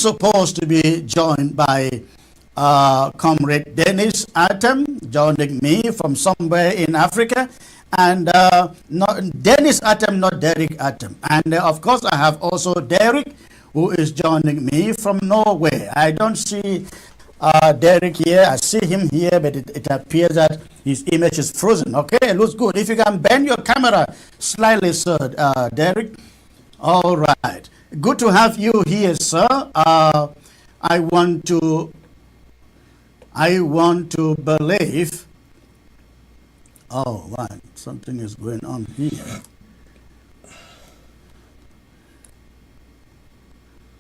supposed to be joined by Comrade Dennis Atem, joining me from somewhere in Africa, and not Dennis Atem, not Derek Atem. And of course, I have also Derek, who is joining me from Norway. I don't see Derek here. I see him here, but it appears that his image is frozen. Okay, it looks good. If you can bend your camera slightly, sir, Derek. All right. Good to have you here, sir. I want to believe. Oh, right. Something is going on here.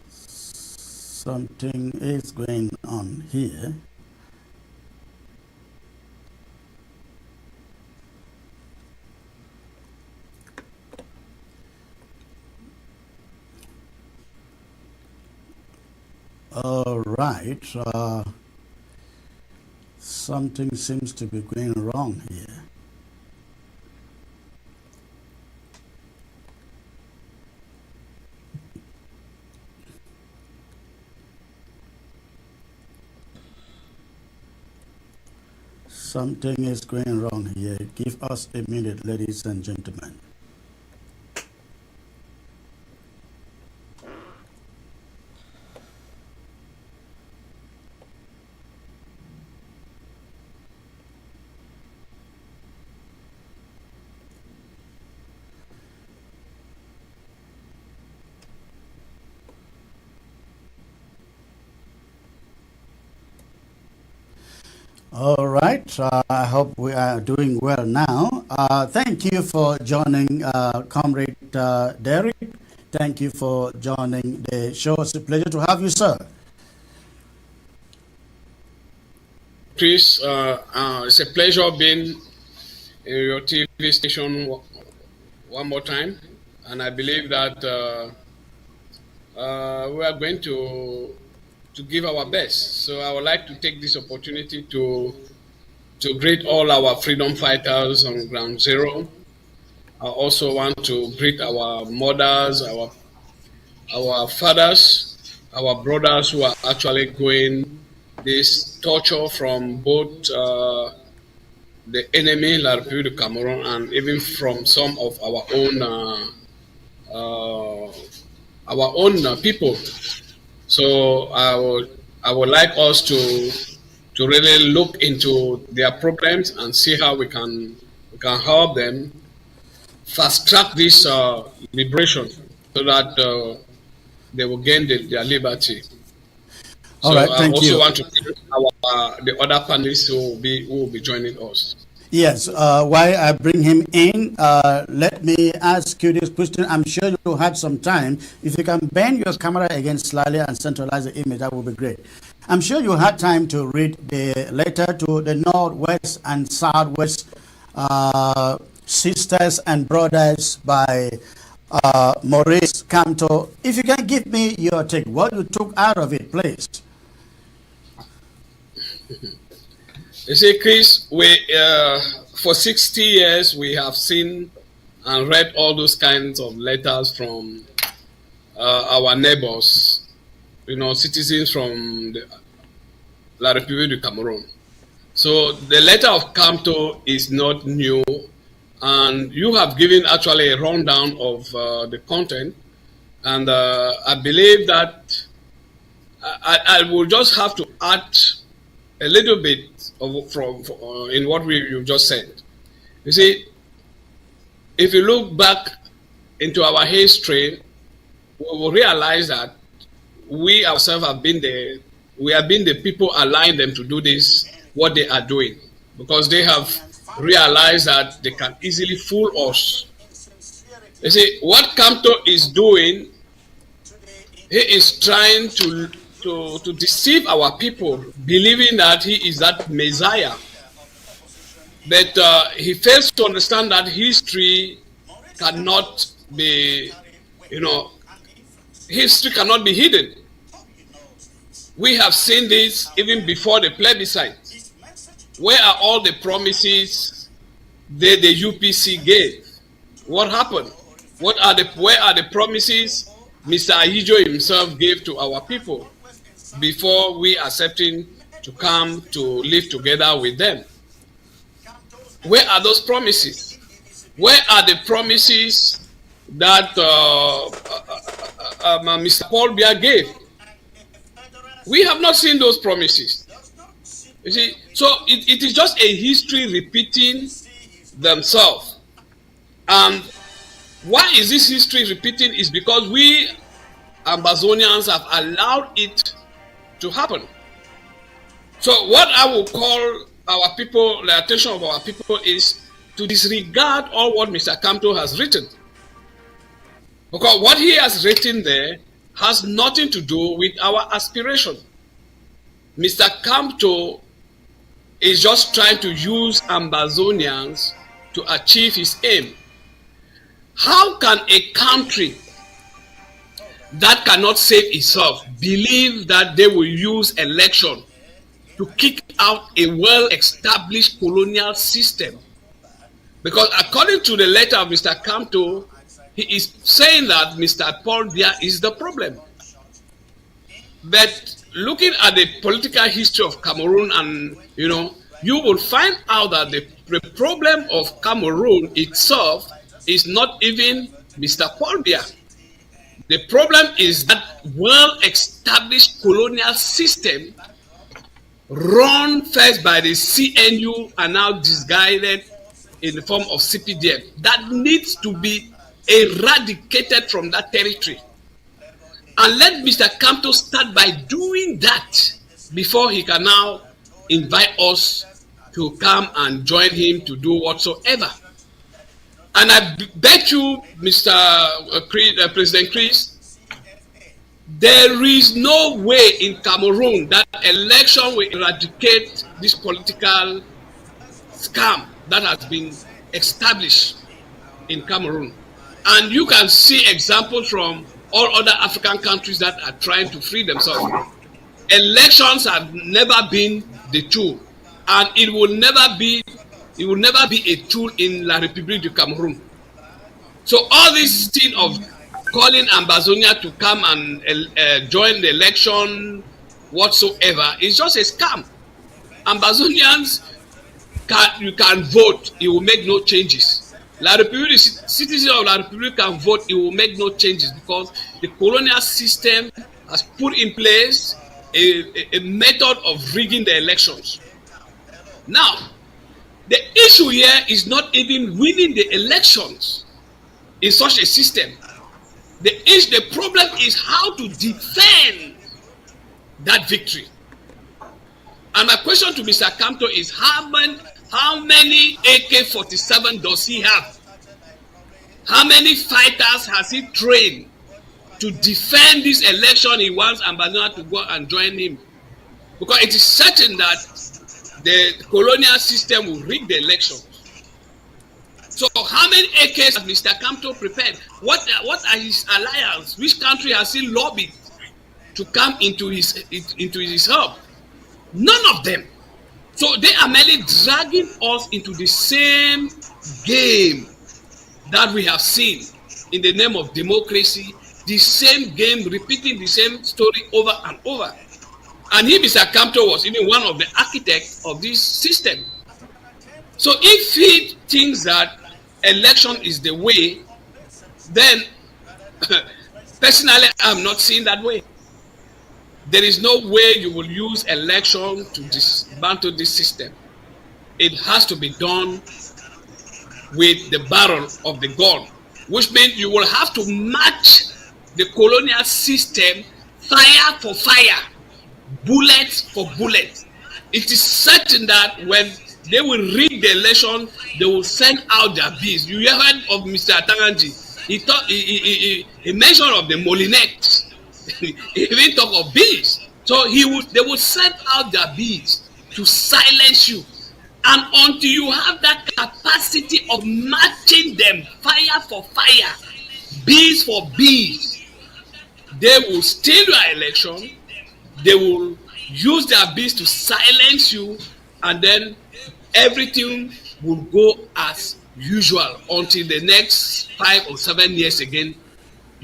Something is going on here. All right. Something seems to be going wrong here. Something is going wrong here. Give us a minute, ladies and gentlemen. All right, I hope we are doing well now. Thank you for joining, Comrade Derek. Thank you for joining the show. It's a pleasure to have you, sir. Chris, it's a pleasure being in your TV station one more time. And I believe that we are going to give our best. So I would like to take this opportunity to greet all our freedom fighters on Ground Zero. I also want to greet our mothers, our fathers, our brothers who are actually going this torture from both the enemy, La République du Cameroon, and even from some of our own people. So I would like us to really look into their problems and see how we can help them fast track this liberation so that they will gain their liberty. So all right, thank you. I also want to thank the other panelists who will be joining us. Yes, while I bring him in, let me ask you this question. I'm sure you had some time. If you can bend your camera again slightly and centralize the image, that would be great. I'm sure you had time to read the letter to the Northwest and Southwest sisters and brothers by Maurice Kamto. If you can give me your take, what you took out of it, please. You see, Chris, for 60 years, we have seen and read all those kinds of letters from our neighbors, citizens from La République du Cameroon. So the letter of Kamto is not new, and you have given actually a rundown of the content, and I believe that I will just have to add a little bit in what you just said. You see, if you look back into our history, we will realize that we ourselves have been the people allowing them to do this, what they are doing, because they have realized that they can easily fool us. You see, what Kamto is doing, he is trying to deceive our people, believing that he is that Messiah. But he fails to understand that history cannot be, history cannot be hidden. We have seen this even before the plebiscite. Where are all the promises the UPC gave? What happened? Where are the promises Mr. Ahijo himself gave to our people? before we accepting to come to live together with them. Where are those promises? Where are the promises that Mr. Paul Biya gave? We have not seen those promises. You see, so it is just a history repeating themselves. And why is this history repeating? Is because we Ambazonians have allowed it to happen. So what I will call our people, the attention of our people, is to disregard all what Mr. Kamto has written. Because what he has written there has nothing to do with our aspiration. Mr. Kamto is just trying to use Ambazonians to achieve his aim. How can a country that cannot save itself believe that they will use election to kick out a well-established colonial system? Because according to the letter of Mr. Kamto, he is saying that Mr. Paul Biya is the problem. But looking at the political history of Cameroon, and you will find out that the problem of Cameroon itself is not even Mr. Paul Biya. The problem is that well-established colonial system run first by the CNU and now disguised in the form of CPDF that needs to be eradicated from that territory. And let Mr. Kamto start by doing that before he can now invite us to come and join him to do whatsoever. And I bet you, Mr. President Chris, there is no way in Cameroon that election will eradicate this political scam that has been established in Cameroon. And you can see examples from all other African countries that are trying to free themselves. Elections have never been the tool, and it will never be a tool in La République du Cameroon. So all this thing of calling Ambazonia to come and join the election whatsoever is just a scam. Ambazonians, you can vote, it will make no changes. La République, citizens of La République can vote, it will make no changes, because the colonial system has put in place a method of rigging the elections. Now, the issue here is not even winning the elections in such a system. The problem is how to defend that victory. And my question to Mr. Kamto is, how many AK-47 does he have? How many fighters has he trained to defend this election he wants Ambazonia to go and join him? Because it is certain that the colonial system will rig the election. So how many AKs has Mr. Kamto prepared? What are his alliance? Which country has he lobbied to come into his help? None of them. So they are merely dragging us into the same game that we have seen in the name of democracy, the same game, repeating the same story over and over. And he, Mr. Kamto, was even one of the architects of this system. So if he thinks that election is the way, then personally, I'm not seeing that way. There is no way you will use election to dismantle this system. It has to be done with the barrel of the gun, which means you will have to match the colonial system fire for fire, bullet for bullet. It is certain that when they will rig the election, they will send out their bees. You heard of Mr. Atanganji. He mentioned of the Molinex. He even talk of bees. So they will send out their bees to silence you. And until you have that capacity of matching them fire for fire, bees for bees, they will steal your election, they will use their bees to silence you, and then everything will go as usual until the next 5 or 7 years again.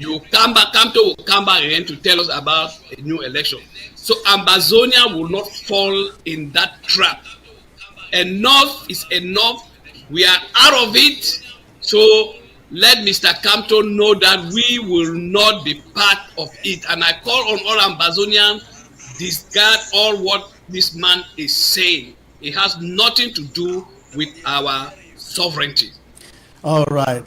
you come back, Kamto will come back again to tell us about a new election. So Ambazonia will not fall in that trap. Enough is enough. We are out of it. So let Mr. Kamto know that we will not be part of it. And I call on all Ambazonians, discard all what this man is saying. It has nothing to do with our sovereignty. All right.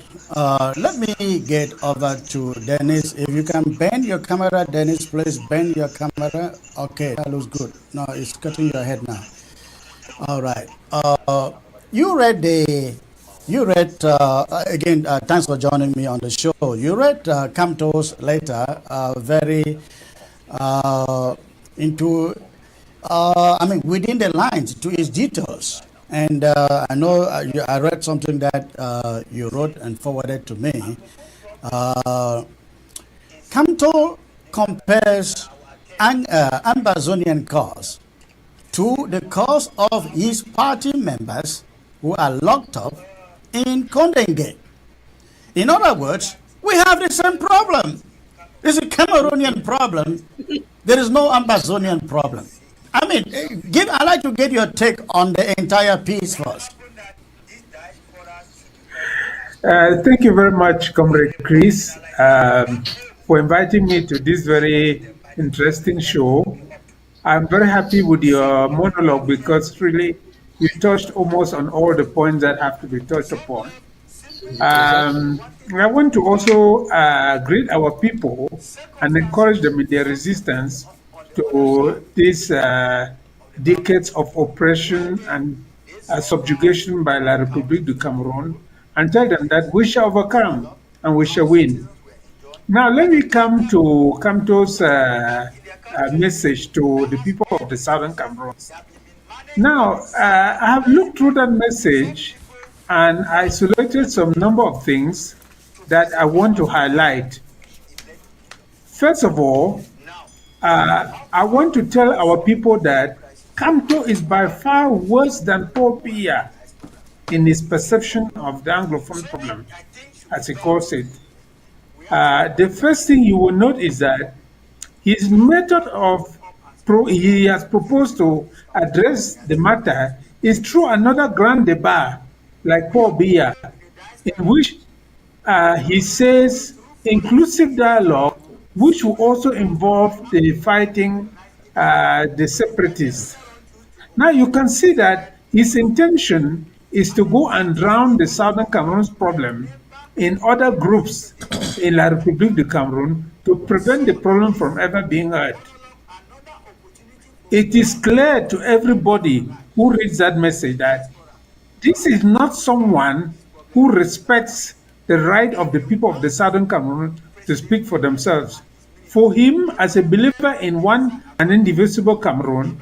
Let me get over to Dennis. If you can bend your camera, Dennis, please bend your camera. Okay, that looks good. No, it's cutting your head now. All right. You read the. You read again. Thanks for joining me on the show. You read Kamto's letter, very into. I mean, within the lines to its details. And I know I read something that you wrote and forwarded to me. Kamto compares Ambazonian cause to the cause of his party members who are locked up in Condengate. In other words, we have the same problem. It's a Cameroonian problem. There is no Ambazonian problem. I mean, I'd like to get your take on the entire piece first. Thank you very much, Comrade Chris, for inviting me to this very interesting show. I'm very happy with your monologue because really you touched almost on all the points that have to be touched upon. I want to also greet our people and encourage them in their resistance to these decades of oppression and subjugation by La République du Cameroon and tell them that we shall overcome and we shall win. Now, let me come to Kamto's message to the people of the Southern Cameroon. Now, I have looked through that message and isolated some number of things that I want to highlight. First of all, I want to tell our people that Kamto is by far worse than Paul Biya in his perception of the Anglophone problem, as he calls it. The first thing you will note is that his method of he has proposed to address the matter is through another grand debate, like Paul Biya, in which he says inclusive dialogue, which will also involve the fighting the separatists. Now you can see that his intention is to go and drown the Southern Cameroon's problem in other groups in La République du Cameroon to prevent the problem from ever being heard. It is clear to everybody who reads that message that this is not someone who respects the right of the people of the Southern Cameroon to speak for themselves. For him, as a believer in one and indivisible Cameroon,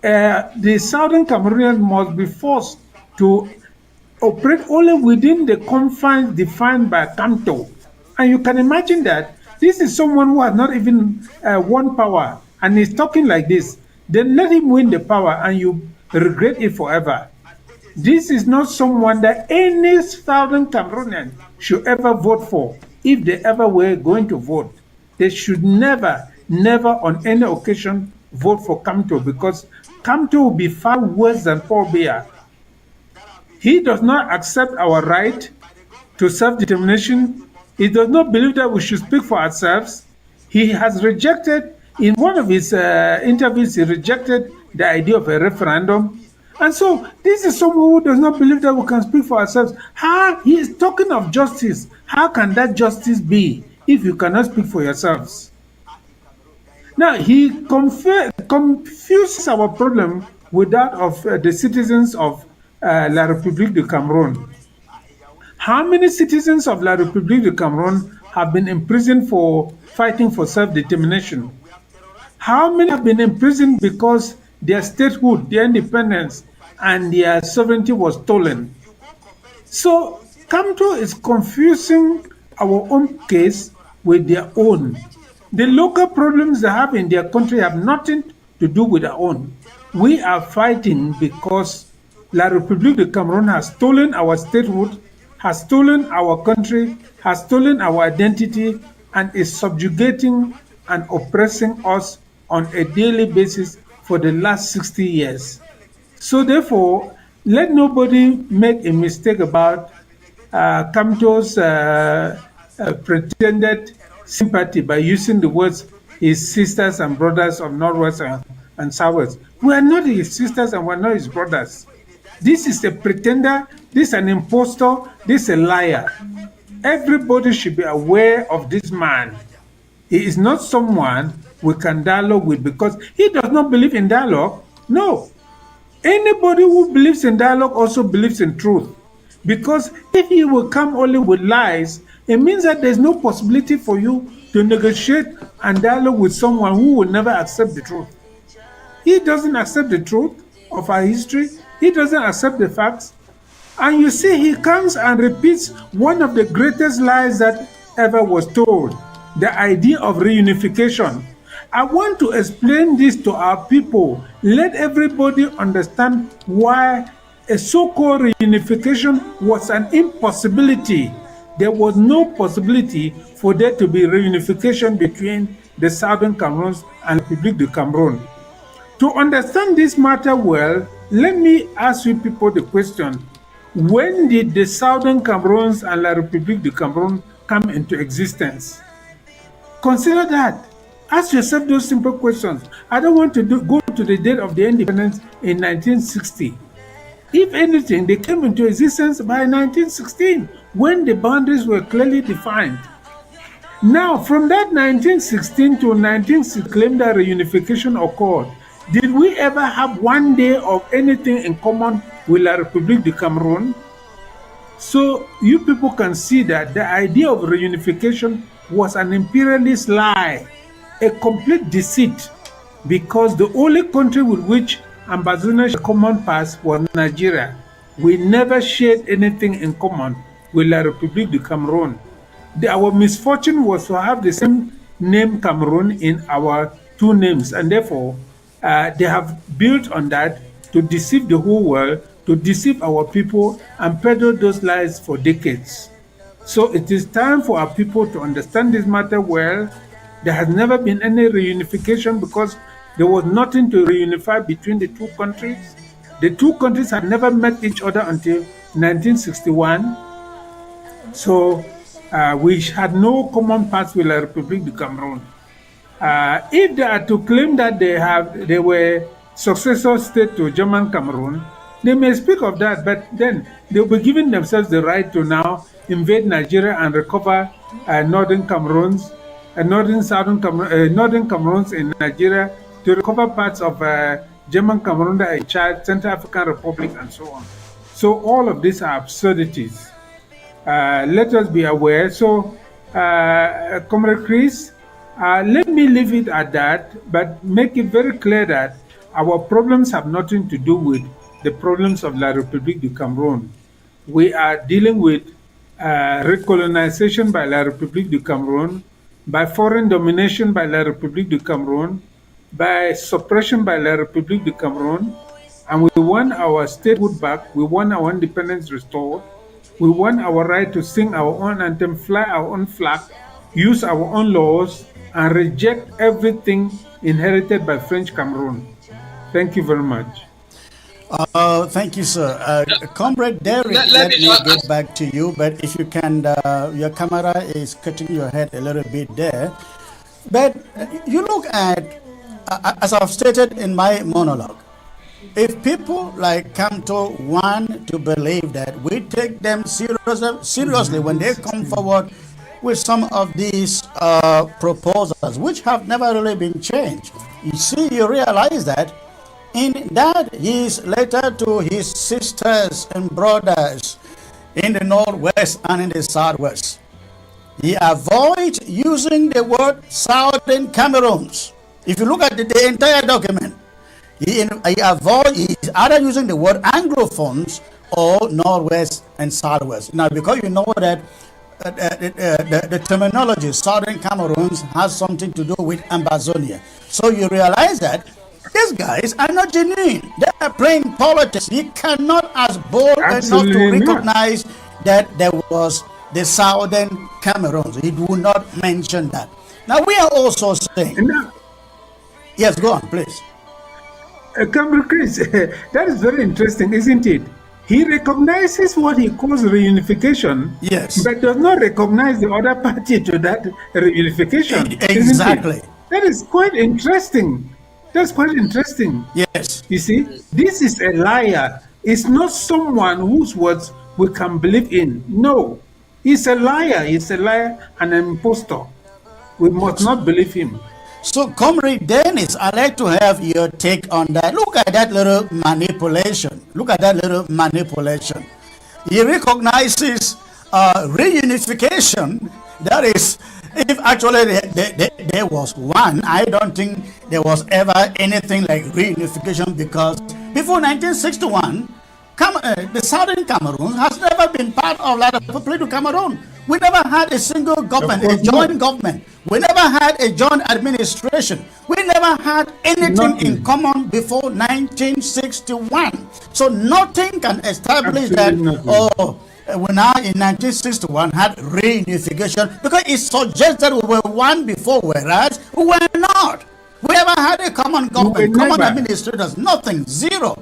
the Southern Cameroonians must be forced to operate only within the confines defined by Kamto. And you can imagine that this is someone who has not even won power and is talking like this. Then let him win the power and you regret it forever. This is not someone that any Southern Cameroonian should ever vote for if they ever were going to vote. They should never on any occasion vote for Kamto because Kamto will be far worse than Paul Biya. He does not accept our right to self-determination. He does not believe that we should speak for ourselves. He has rejected, in one of his interviews, he rejected the idea of a referendum. And so this is someone who does not believe that we can speak for ourselves. He is talking of justice. How can that justice be if you cannot speak for yourselves? Now, he confuses our problem with that of the citizens of La République du Cameroon. How many citizens of La République du Cameroon have been imprisoned for fighting for self-determination? How many have been imprisoned because their statehood, their independence, and their sovereignty was stolen? So, Kamto is confusing our own case with their own. The local problems they have in their country have nothing to do with our own. We are fighting because La République du Cameroon has stolen our statehood, has stolen our country, has stolen our identity, and is subjugating and oppressing us on a daily basis for the last 60 years. So therefore, let nobody make a mistake about Kamto's pretended sympathy by using the words his sisters and brothers of Northwest and Southwest. We are not his sisters and we're not his brothers. This is a pretender, this is an impostor, this is a liar. Everybody should be aware of this man. He is not someone we can dialogue with because he does not believe in dialogue. No. Anybody who believes in dialogue also believes in truth. Because if you will come only with lies, it means that there's no possibility for you to negotiate and dialogue with someone who will never accept the truth. He doesn't accept the truth of our history. He doesn't accept the facts. And you see, he comes and repeats one of the greatest lies that ever was told, the idea of reunification. I want to explain this to our people. Let everybody understand why a so-called reunification was an impossibility. There was no possibility for there to be reunification between the Southern Cameroons and Republic du Cameroon. To understand this matter well, let me ask you people the question, when did the Southern Cameroons and La République du Cameroon come into existence? Consider that. Ask yourself those simple questions. I don't want to go to the date of the independence in 1960. If anything, they came into existence by 1916, when the boundaries were clearly defined. Now, from that 1916 to 1960, claim that reunification occurred. Did we ever have one day of anything in common with La République du Cameroon? So you people can see that the idea of reunification was an imperialist lie, a complete deceit, because the only country with which Ambazonians shared common past was Nigeria. We never shared anything in common with La République du Cameroon. Our misfortune was to have the same name Cameroon in our two names, and therefore they have built on that to deceive the whole world, to deceive our people, and peddle those lies for decades. So it is time for our people to understand this matter well. There has never been any reunification because there was nothing to reunify between the two countries. The two countries had never met each other until 1961. So we had no common past with La République du Cameroon. If they are to claim that they were successor state to German Cameroon, they may speak of that, but then they'll be giving themselves the right to now invade Nigeria and recover northern Cameroons in Nigeria, to recover parts of German Cameroon, Chad, Central African Republic, and so on. So all of these are absurdities. Let us be aware. So, Comrade Chris, let me leave it at that, but make it very clear that our problems have nothing to do with the problems of La République du Cameroon. We are dealing with recolonization by La République du Cameroon, by foreign domination by La République du Cameroon, by suppression by La République du Cameroon, and we want our statehood back, we want our independence restored, we want our right to sing our own anthem, fly our own flag, use our own laws, and reject everything inherited by French Cameroon. Thank you very much. Thank you, sir. Comrade Derek, let me get back to you, but if you can, your camera is cutting your head a little bit there. But you look at, as I've stated in my monologue, if people like Kamto want to believe that we take them seriously when they come forward with some of these proposals, which have never really been changed, you realize that in that his letter to his sisters and brothers in the Northwest and in the Southwest, he avoids using the word Southern Cameroons. If you look at the entire document, he is either using the word Anglophones or Northwest and Southwest. Now, because you know that the terminology Southern Cameroons has something to do with Ambazonia. So you realize that these guys are not genuine. They are playing politics. He cannot, as bold enough to recognize that there was the southern Cameroons. He would not mention that. Now we are also saying, Now, yes, go on, please. Comrade Chris, that is very interesting, isn't it? He recognizes what he calls reunification, Yes. but does not recognize the other party to that reunification. Exactly. Isn't it? That is quite interesting. That's quite interesting. Yes. You see, this is a liar. It's not someone whose words we can believe in. No, he's a liar. He's a liar and an impostor. We must not believe him. So, Comrade Dennis, I'd like to have your take on that. Look at that little manipulation. Look at that little manipulation. He recognizes reunification. That is, if actually there was one, I don't think there was ever anything like reunification, because before 1961, the Southern Cameroon has never been part of La République du Cameroon. We never had a single government, a joint government. We never had a joint administration. We never had anything in common before 1961. So nothing can establish Absolutely that, oh, we now in 1961 had reunification, because it suggests that we were one before, whereas we were not. We never had a common government, common administrators, nothing, zero.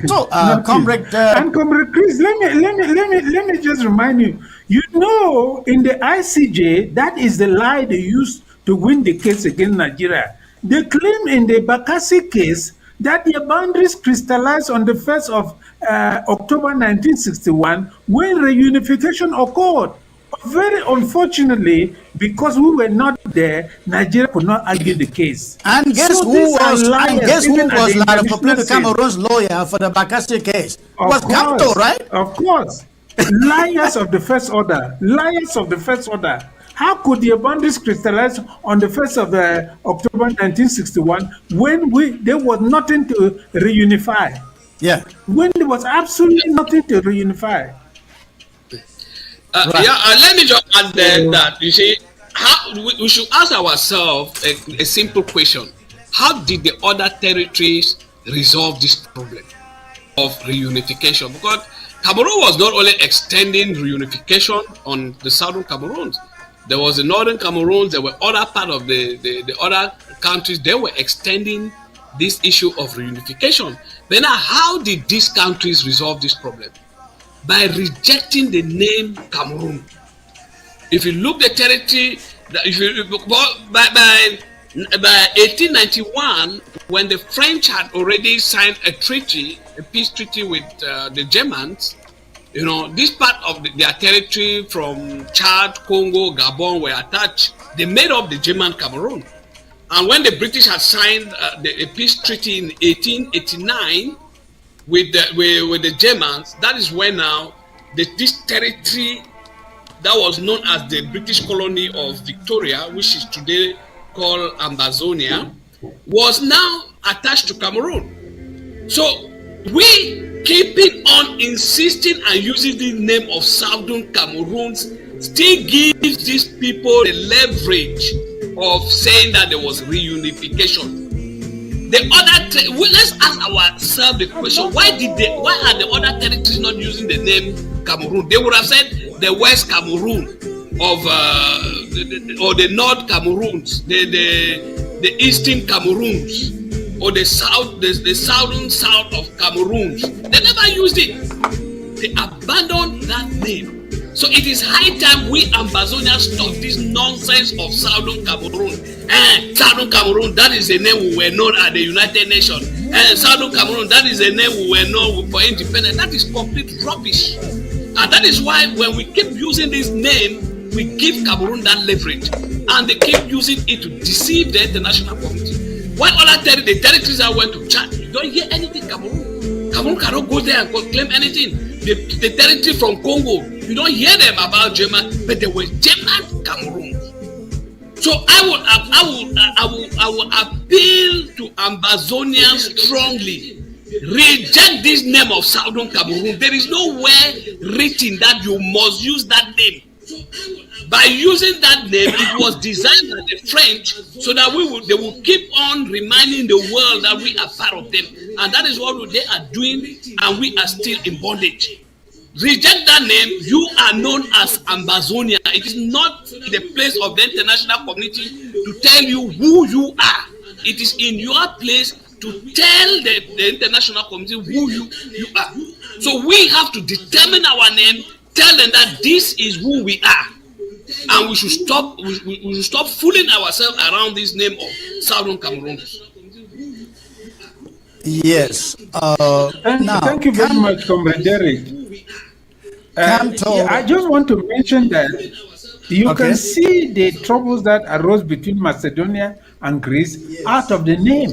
So, Comrade, and Comrade Chris, let me just remind you. You know, in the ICJ, that is the lie they used to win the case against Nigeria. They claim in the Bakassi case that their boundaries crystallized on the 1st of October 1961 when reunification occurred. Very unfortunately, because we were not there, Nigeria could not argue the case. And guess So who these are was liars, and guess who even at was the La international République du scene. Cameroon's lawyer for the Bakassi case? It Of was Kamto, course, right? Of course. Liars of the first order. Liars of the first order. How could the boundaries crystallize on the 1st of October 1961 when there was nothing to reunify? Yeah. When there was absolutely nothing to reunify. Right. Yeah, let me just add there that, you see, how we should ask ourselves a simple question. How did the other territories resolve this problem of reunification? Because Cameroon was not only extending reunification on the southern Cameroons. There was the northern Cameroons, there were other part of the other countries, they were extending this issue of reunification. Then how did these countries resolve this problem? By rejecting the name Cameroon. If you look the territory, if you by 1891, when the French had already signed a treaty, a peace treaty with the Germans, you know, this part of their territory from Chad, Congo, Gabon were attached. They made up the German Cameroon. And when the British had signed a peace treaty in 1889 with the Germans, that is when now this territory that was known as the British colony of Victoria, which is today called Ambazonia, was now attached to Cameroon. So we keeping on insisting and using the name of Southern Cameroon still gives these people the leverage of saying that there was reunification. The other, let's ask ourselves the question: why are the other territories not using the name Cameroon? They would have said the West Cameroon or the North Cameroons, the Eastern Cameroons, or the southern south of Cameroons. They never used it. They abandoned that name. So it is high time we Ambazonians stop this nonsense of Southern Cameroon. Southern Cameroon, that is the name we were known at the United Nations. Southern Cameroon, that is the name we were known for independence. That is complete rubbish. And that is why when we keep using this name, we give Cameroon that leverage. And they keep using it to deceive the international community. While other the territories that went to Chad, you don't hear anything Cameroon. Cameroon cannot go there and claim anything. The territory from Congo, you don't hear them about German, but they were German Cameroon. So I will appeal to Ambazonians strongly. Reject this name of Southern Cameroon. There is nowhere written that you must use that name. By using that name, it was designed by the French so that they will keep on reminding the world that we are part of them. And that is what they are doing, and we are still in bondage. reject that name, you are known as Ambazonia. It is not the place of the international community to tell you who you are. It is in your place to tell the international community who you are. So we have to determine our name, tell them that this is who we are. And we should stop we should stop fooling ourselves around this name of Southern Cameroon. Yes. Thank you very much, Comrade Derek. I just want to mention that you can see the troubles that arose between Macedonia and Greece out of the name.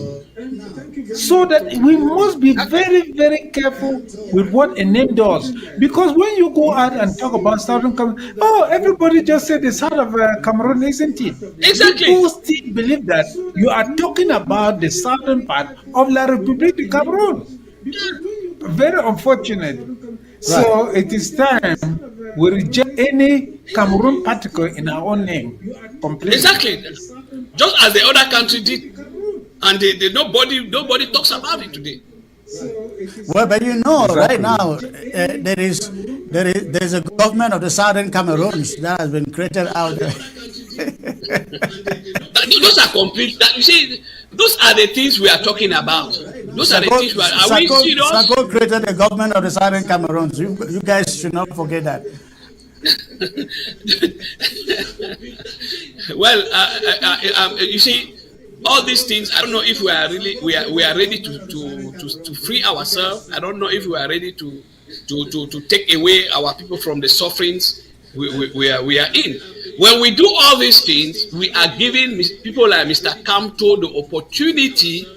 So that we must be very, very careful with what a name does. Because when you go out and talk about Southern Cameroon, everybody just said the south of Cameroon, isn't it? Exactly. People still believe that you are talking about the southern part of La République de Cameroon. Very unfortunate. Right. So it is time we reject any Cameroon particle in our own name completely. Exactly. Just as the other country did. And nobody talks about it today. Well, but you know, right now there is a government of the Southern Cameroons that has been created out there. Those are complete. You see, those are the things we are talking about. Those are the things we are. Are we serious? Sako created the government of the Southern Cameroons. You guys should not forget that. Well, you see. All these things, I don't know if we are really we are ready to free ourselves. I don't know if we are ready to take away our people from the sufferings we are in. When we do all these things, we are giving people like Mr. Kamto the opportunity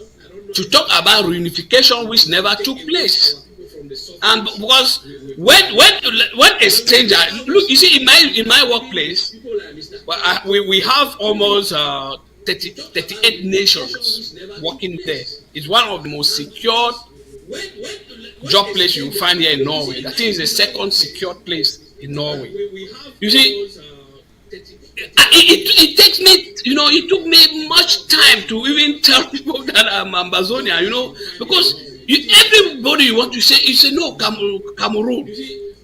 to talk about reunification, which never took place. And because when a stranger, look, you see, in my workplace, we have almost 38 nations working there. It's one of the most secured job places you find here in Norway. I think it's the second secured place in Norway. You see, it takes me, it took me much time to even tell people that I'm Ambazonian, because everybody you want to say, you say no, Cameroon.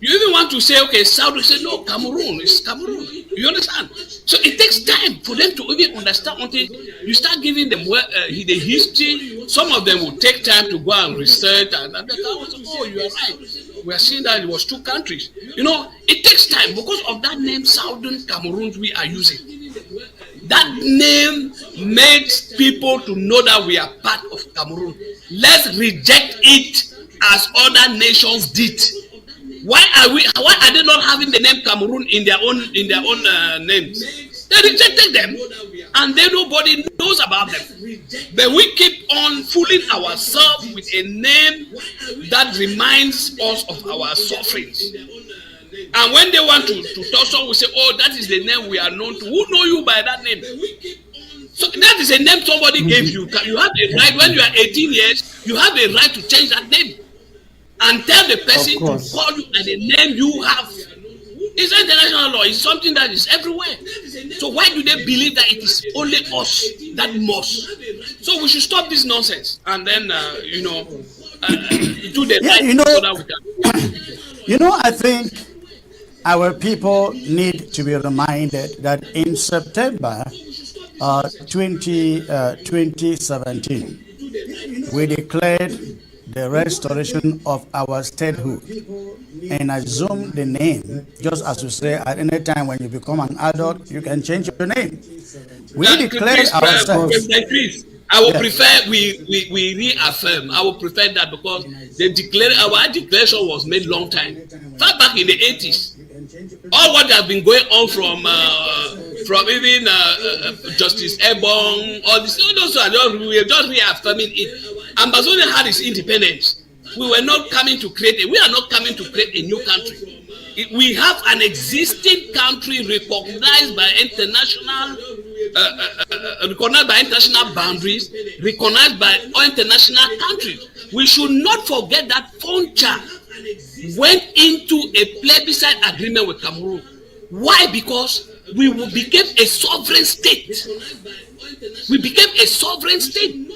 You even want to say, okay, South, you say no, Cameroon, it's Cameroon. You understand? So it takes time for them to even understand until you start giving them the history. Some of them will take time to go and research, and oh, you are right. We are seeing that it was two countries. It takes time because of that name, Southern Cameroon, we are using. That name makes people to know that we are part of Cameroon. Let's reject it as other nations did. Why are they not having the name Cameroon in their own names? They rejected them, and then nobody knows about them. But we keep on fooling ourselves with a name that reminds us of our sufferings. And when they want to talk, so we say, "Oh, that is the name we are known to." Who know you by that name? So that is a name somebody gave you. You have a right when you are 18 years. You have a right to change that name. And tell the person to call you by the name you have. It's international law. It's something that is everywhere. So why do they believe that it is only us that must? So we should stop this nonsense and then, do the right so that we can. I think our people need to be reminded that in September 2017, we declared the restoration of our statehood and assume the name, just as you say, at any time when you become an adult, you can change your name. We declared ourselves. I would prefer we reaffirm. I would prefer that because our declaration was made long time, far back in the 80s. All what has been going on from even Justice Ebong, all this, we are just reaffirming it. Ambazonia had its independence. We were not coming to create we are not coming to create a new country. We have an existing country recognized by international boundaries, recognized by international countries. We should not forget that Foncha went into a plebiscite agreement with Cameroon. Why? Because we became a sovereign state. We became a sovereign state.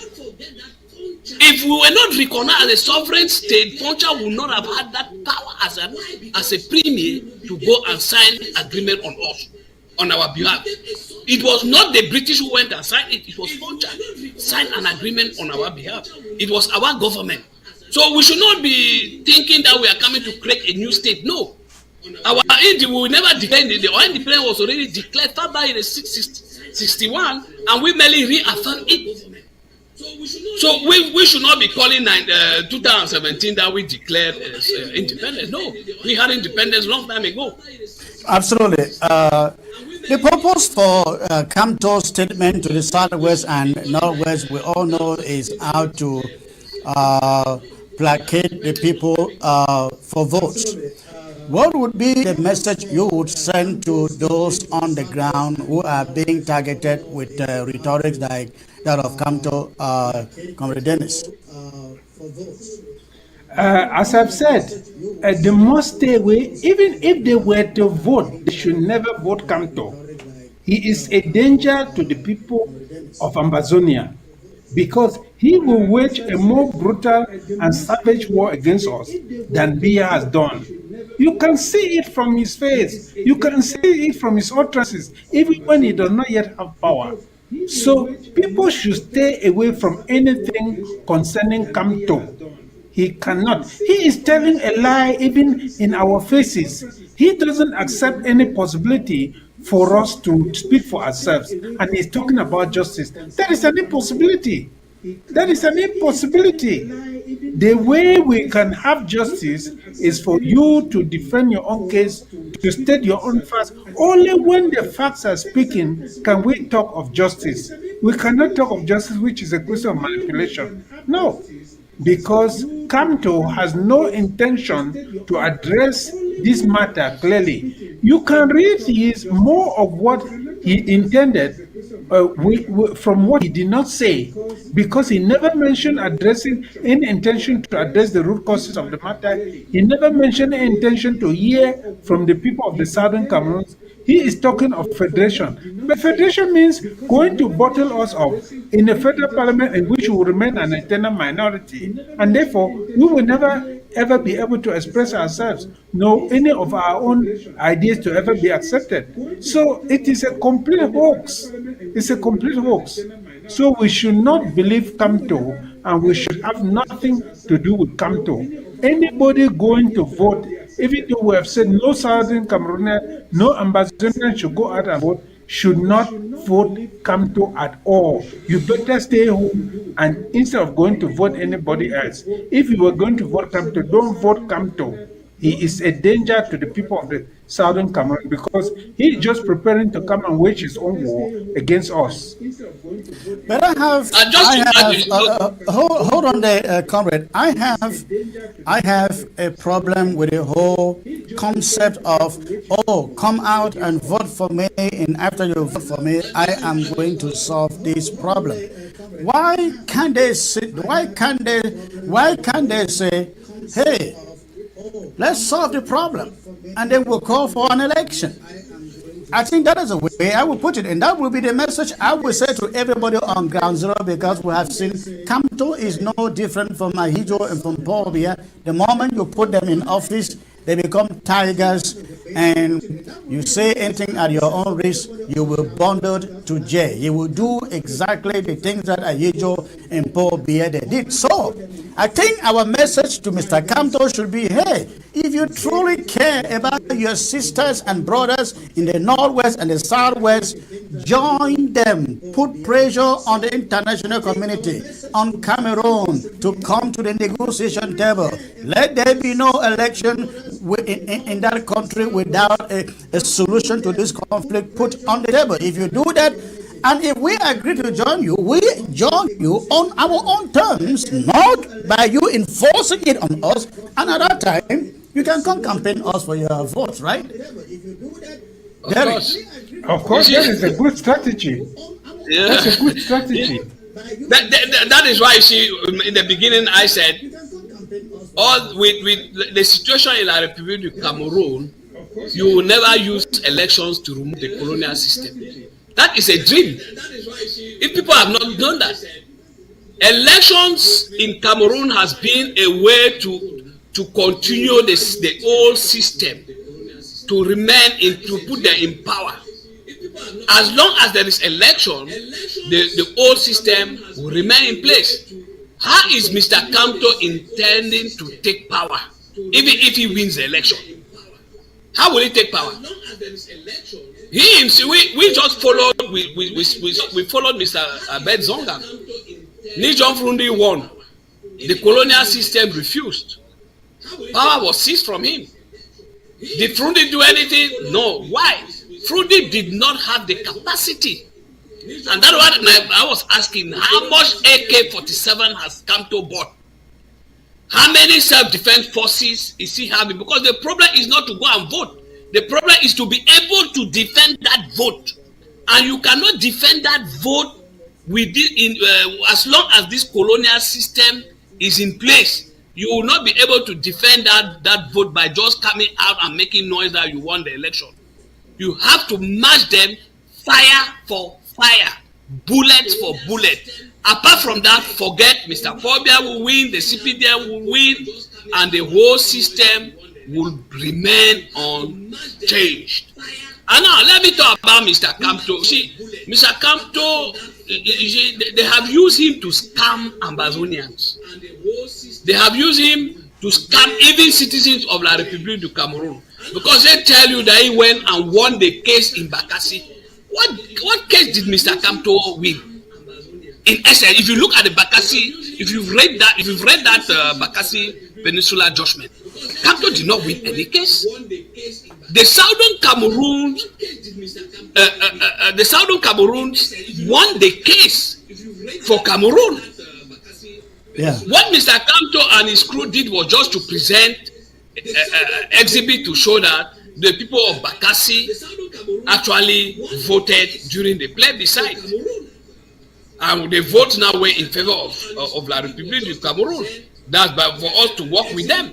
If we were not recognized as a sovereign state, Poncha would not have had that power as a premier to go and sign agreement on us, on our behalf. It was not the British who went and signed it. It was Poncha signed an agreement on our behalf. It was our government. So we should not be thinking that we are coming to create a new state. No. Our independence, we will never declare, our independence was already declared far back in the 61, and we merely reaffirmed it. So we should not be calling 2017 that we declared independence. No, we had independence long time ago. Absolutely. The purpose for Kamto's statement to the Southwest and Northwest, we all know, is how to placate the people for votes. What would be the message you would send to those on the ground who are being targeted with rhetoric like that of Kamto, Comrade Dennis? As I've said, they must stay away. Even if they were to vote, they should never vote Kamto. He is a danger to the people of Ambazonia because he will wage a more brutal and savage war against us than Biya has done. You can see it from his face. You can see it from his utterances, even when he does not yet have power. So people should stay away from anything concerning Kamto. He cannot. He is telling a lie even in our faces. He doesn't accept any possibility for us to speak for ourselves. And he's talking about justice. That is an impossibility. That is an impossibility. The way we can have justice is for you to defend your own case, to state your own facts. Only when the facts are speaking can we talk of justice. We cannot talk of justice, which is a question of manipulation. No, because Kamto has no intention to address this matter clearly. You can read more of what he intended from what he did not say, because he never mentioned addressing any intention to address the root causes of the matter. He never mentioned any intention to hear from the people of the Southern Cameroons. He is talking of federation. But federation means going to bottle us up in a federal parliament in which we will remain an eternal minority. And therefore, we will never ever be able to express ourselves, nor any of our own ideas to ever be accepted. So it is a complete hoax. It's a complete hoax. So we should not believe Kamto, and we should have nothing to do with Kamto. Anybody going to vote, even though we have said no Southern Cameroonian, no Ambazonian should go out and vote, should not vote Kamto at all. You better stay home and instead of going to vote anybody else. If you were going to vote Kamto, don't vote Kamto. He is a danger to the people of the Southern Cameroon because he is just preparing to come and wage his own war against us. But hold on there, comrade. I have a problem with the whole concept of, oh, come out and vote for me, and after you vote for me, I am going to solve this problem. Why can't they say, hey, let's solve the problem, and then we'll call for an election? I think that is the way I will put it, and that will be the message I will say to everybody on Ground Zero, because we have seen Kamto is no different from Ahijo and from Paul Biya. The moment you put them in office, they become tigers, and you say anything at your own risk, you will be bundled to jail. You will do exactly the things that Ahijo and Paul Biya did. So, I think our message to Mr. Kamto should be, hey, if you truly care about your sisters and brothers in the Northwest and the Southwest, join them. Put pressure on the international community, on Cameroon, to come to the negotiation table. Let there be no election in that country without a solution to this conflict put on the table. If you do that, and if we agree to join you, we join you on our own terms, not by you enforcing it on us. And at that time, you can come campaign us for your votes, right? Of course, that is a good strategy. Yeah. That's a good strategy. That is why, you see, in the beginning I said, all with the situation in La République du Cameroon, you will never use elections to remove the colonial system. That is a dream. If people have not done that, Elections in Cameroon has been a way to continue the old system, to remain to put them in power. As long as there is election, the old system will remain in place. How is Mr. Kamto intending to take power, even if he wins the election? How will he take power? He himself, we just followed, we followed Mr. Abed Zonga. Nijon Frundi won. The colonial system refused. Power was seized from him. Did Frundi do anything? No. Why? Frundi did not have the capacity. And that's what I was asking, how much AK-47 has Kamto bought? How many self-defense forces is he having? Because the problem is not to go and vote. The problem is to be able to defend that vote. And you cannot defend that vote with as long as this colonial system is in place. You will not be able to defend that vote by just coming out and making noise that you won the election. You have to match them fire for fire, bullet for bullet. Apart from that, forget Mr. Pobia will win, the CPDM will win, and the whole system will remain unchanged. And now let me talk about Mr. Kamto. See, Mr. Kamto, they have used him to scam Ambazonians. They have used him to scam even citizens of La République du Cameroon. Because they tell you that he went and won the case in Bakassi. What case did Mr. Kamto win? In essence, if you look at the Bakassi, if you've read that Bakassi Peninsula judgment, Kamto did not win any case. The Southern Cameroons won the case for Cameroon. Yeah. What Mr. Kamto and his crew did was just to present exhibit to show that the people of Bakassi actually voted during the plebiscite. And the vote now were in favor of La République du Cameroon. That's for us to work with them.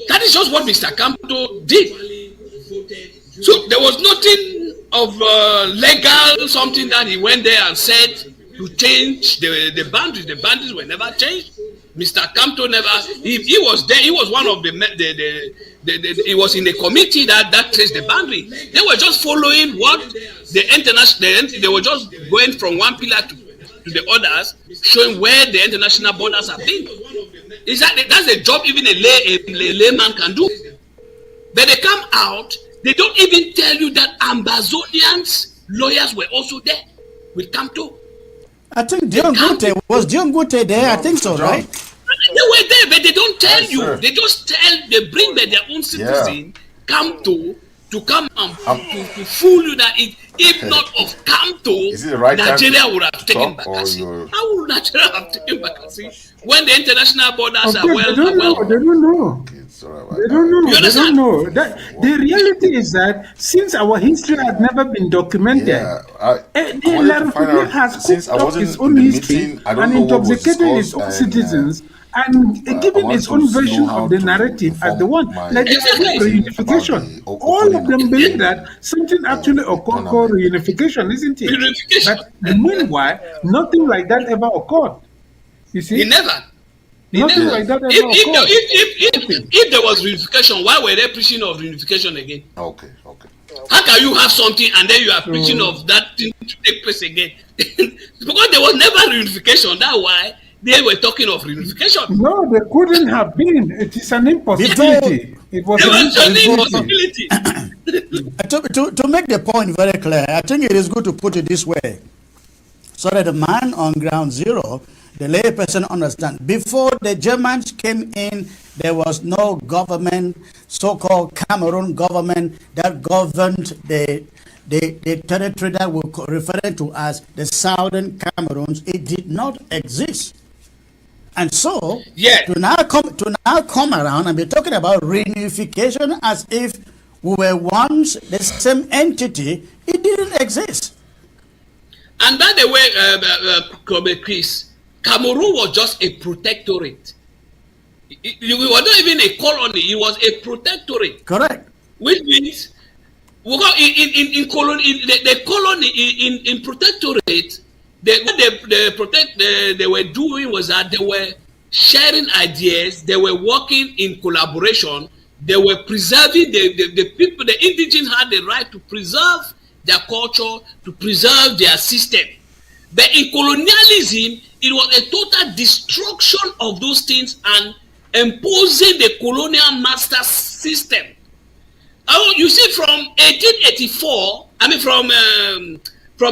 That is just what Mr. Kamto did. So there was nothing of legal something that he went there and said to change the boundaries. The boundaries were never changed. Mr. Kamto never. He was there. He was one of he was in the committee that traced the boundary. They were just following what the international. They were just going from one pillar to the others, showing where the international borders have been. That's a job even a layman can do. But they come out. They don't even tell you that Ambazonians lawyers were also there with Kamto. I think Dion Gute there. I think so, right? They were there, but they don't tell you. Sir. They just they bring back their own citizen, Kamto, to come and to fool you that if not of Kamto, right Nigeria would have taken Bakassi. How would Nigeria have taken Bakassi when the international borders are well? They don't know. They don't know. They don't know. The reality is that since our history has never been documented, has since I wasn't its own history and intoxicated its own citizens and given its own version of the narrative as the one. Like reunification. All of them believe that something actually occurred called reunification, isn't it? But meanwhile, nothing like that ever occurred. You see? It never. Nothing like that ever occurred. If there was reunification, why were they preaching of reunification again? Okay. How can you have something and then you are preaching of that thing to take place again? Because there was never reunification. That's why they were talking of reunification. No, there couldn't have been. It is an impossibility. It was an impossibility. To make the point very clear, I think it is good to put it this way, so that the man on ground zero, the lay person, understand. Before the Germans came in, there was no government, so-called Cameroon government, that governed the territory that we refer to as the Southern Cameroons. It did not exist. And so, to now come around and be talking about reunification as if we were once the same entity, it didn't exist. And by the way, Chris, Cameroon was just a protectorate. It was not even a colony, it was a protectorate. Correct. Which means, in protectorate, they were doing was that they were sharing ideas, they were working in collaboration, they were preserving the people, the indigenous had the right to preserve their culture, to preserve their system. But in colonialism, it was a total destruction of those things and imposing the colonial master system. Oh, you see, from 1884, I mean from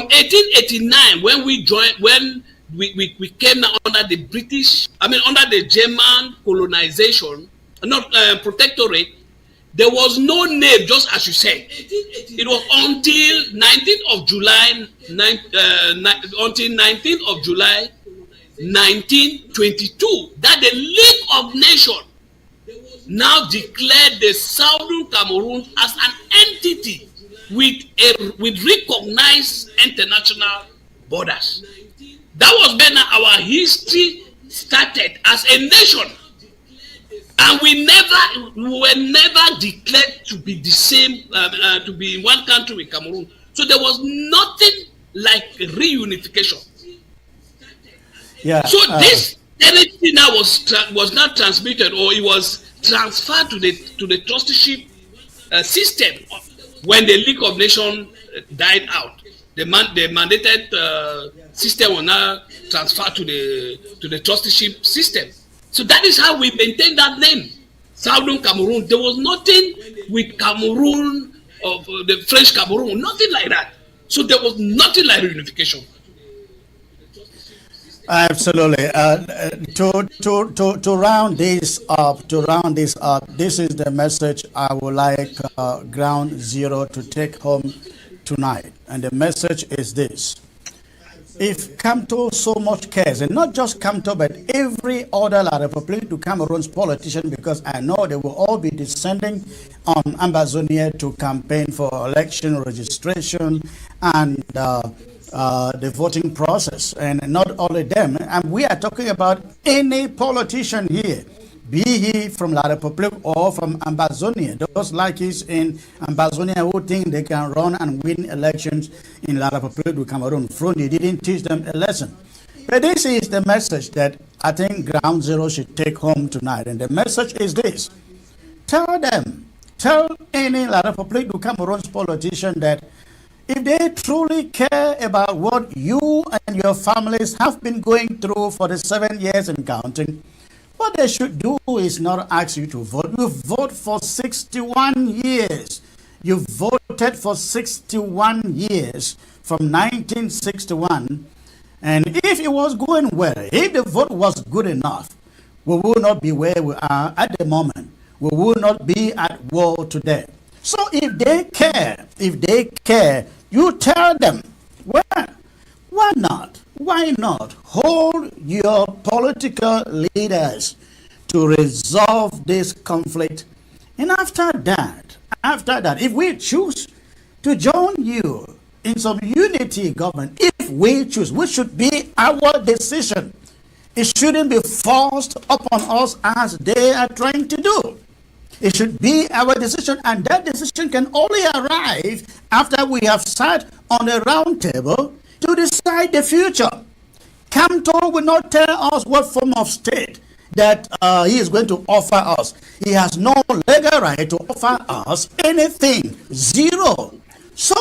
1889, when we joined, when we came under the British, I mean under the German colonization, not protectorate, there was no name, just as you said. It was until 19th of July, until 19th of July 1922, that the League of Nations now declared the Southern Cameroon as an entity with recognized international borders. That was when our history started as a nation. And we were never declared to be the same, to be in one country with Cameroon. So there was nothing like reunification. Yeah. So this energy now was not transmitted, or it was transferred to the trusteeship system when the League of Nations died out. The mandated system was now transferred to the trusteeship system. So that is how we maintain that name, Southern Cameroon. There was nothing with Cameroon, of the French Cameroon, nothing like that. So there was nothing like reunification. Absolutely. To round this up, this is the message I would like Ground Zero to take home tonight. And the message is this. If Kamto so much cares, and not just Kamto, but every other La République du Cameroon's politician, because I know they will all be descending on Ambazonia to campaign for election registration and the voting process, and not only them. And we are talking about any politician here, be he from La République or from Ambazonia. Those lackeys in Ambazonia who think they can run and win elections in La République du Cameroon. Frondi didn't teach them a lesson. But this is the message that I think Ground Zero should take home tonight. And the message is this. Tell any La République du Cameroon's politician that if they truly care about what you and your families have been going through for the 7 years and counting, what they should do is not ask you to vote. You vote for 61 years. You voted for 61 years from 1961. And if it was going well, if the vote was good enough, we will not be where we are at the moment. We will not be at war today. So if they care, you tell them, well, why not? Why not hold your political leaders to resolve this conflict? And after that, if we choose to join you in some unity government, if we choose, which should be our decision, it shouldn't be forced upon us as they are trying to do. It should be our decision, and that decision can only arrive after we have sat on a round table to decide the future. Kamto will not tell us what form of state that he is going to offer us. He has no legal right to offer us anything. Zero. So,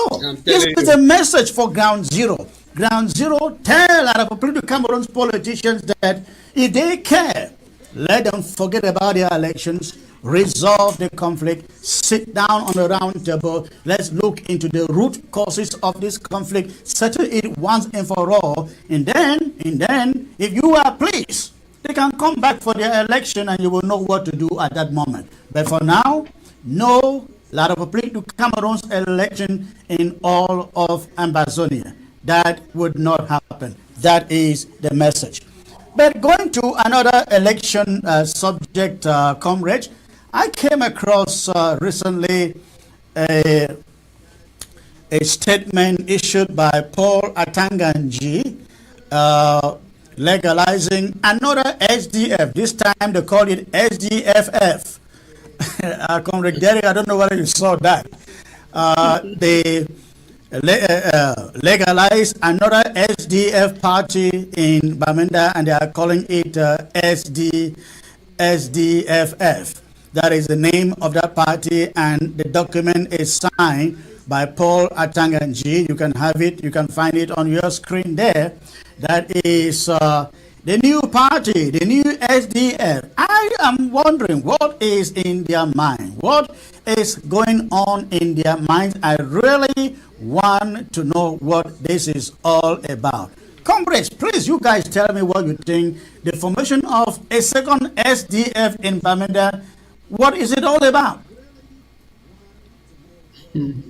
this is a message for Ground Zero. Ground Zero, tell La République du Cameroon's politicians that if they care, let them forget about their elections, resolve the conflict, sit down on the round table. Let's look into the root causes of this conflict, settle it once and for all, and then, if you are pleased, they can come back for their election and you will know what to do at that moment. But for now, no La République du Cameroon's election in all of Ambazonia. That would not happen. That is the message. But going to another election subject, comrade, I came across recently a statement issued by Paul Atanganji legalizing another SDF. This time they called it SDFF. Comrade Derek, I don't know whether you saw that. legalize another SDF party in Bamenda, and they are calling it SDFF. That is the name of that party, and the document is signed by Paul Atanganji. You can have it, you can find it on your screen there. That is the new party, the new SDF. I am wondering what is in their mind. What is going on in their minds? I really want to know what this is all about. Comrades, please, you guys tell me what you think. The formation of a second SDF in Bamenda, what is it all about? You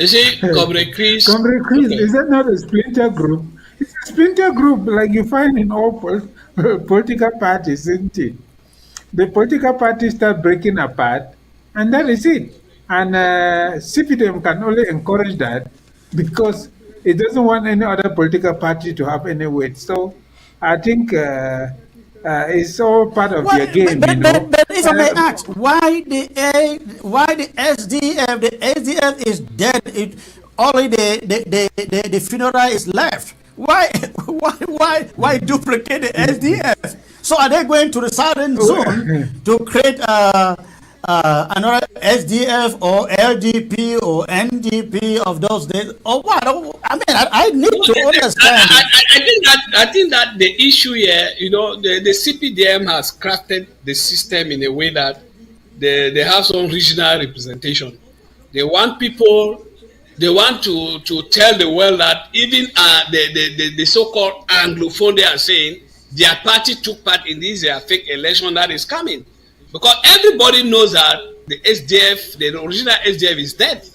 see, Comrade Chris. Comrade Chris, okay. Is that not a splinter group? It's a splinter group like you find in all political parties, isn't it? The political parties start breaking apart, and that is it. And CPDM can only encourage that because it doesn't want any other political party to have any weight. So I think it's all part of their game, but if I may ask, why the SDF? The SDF is dead. Only the funeral is left. Why duplicate the SDF? So are they going to the southern zone to create another SDF or LDP or NDP of those days, or what? I mean, I need to understand. I think that the issue here, the CPDM has crafted the system in a way that they have some regional representation. They want people. They want to tell the world that even the so-called Anglophone, they are saying their party took part in this fake election that is coming. Because everybody knows that the SDF, the original SDF is dead.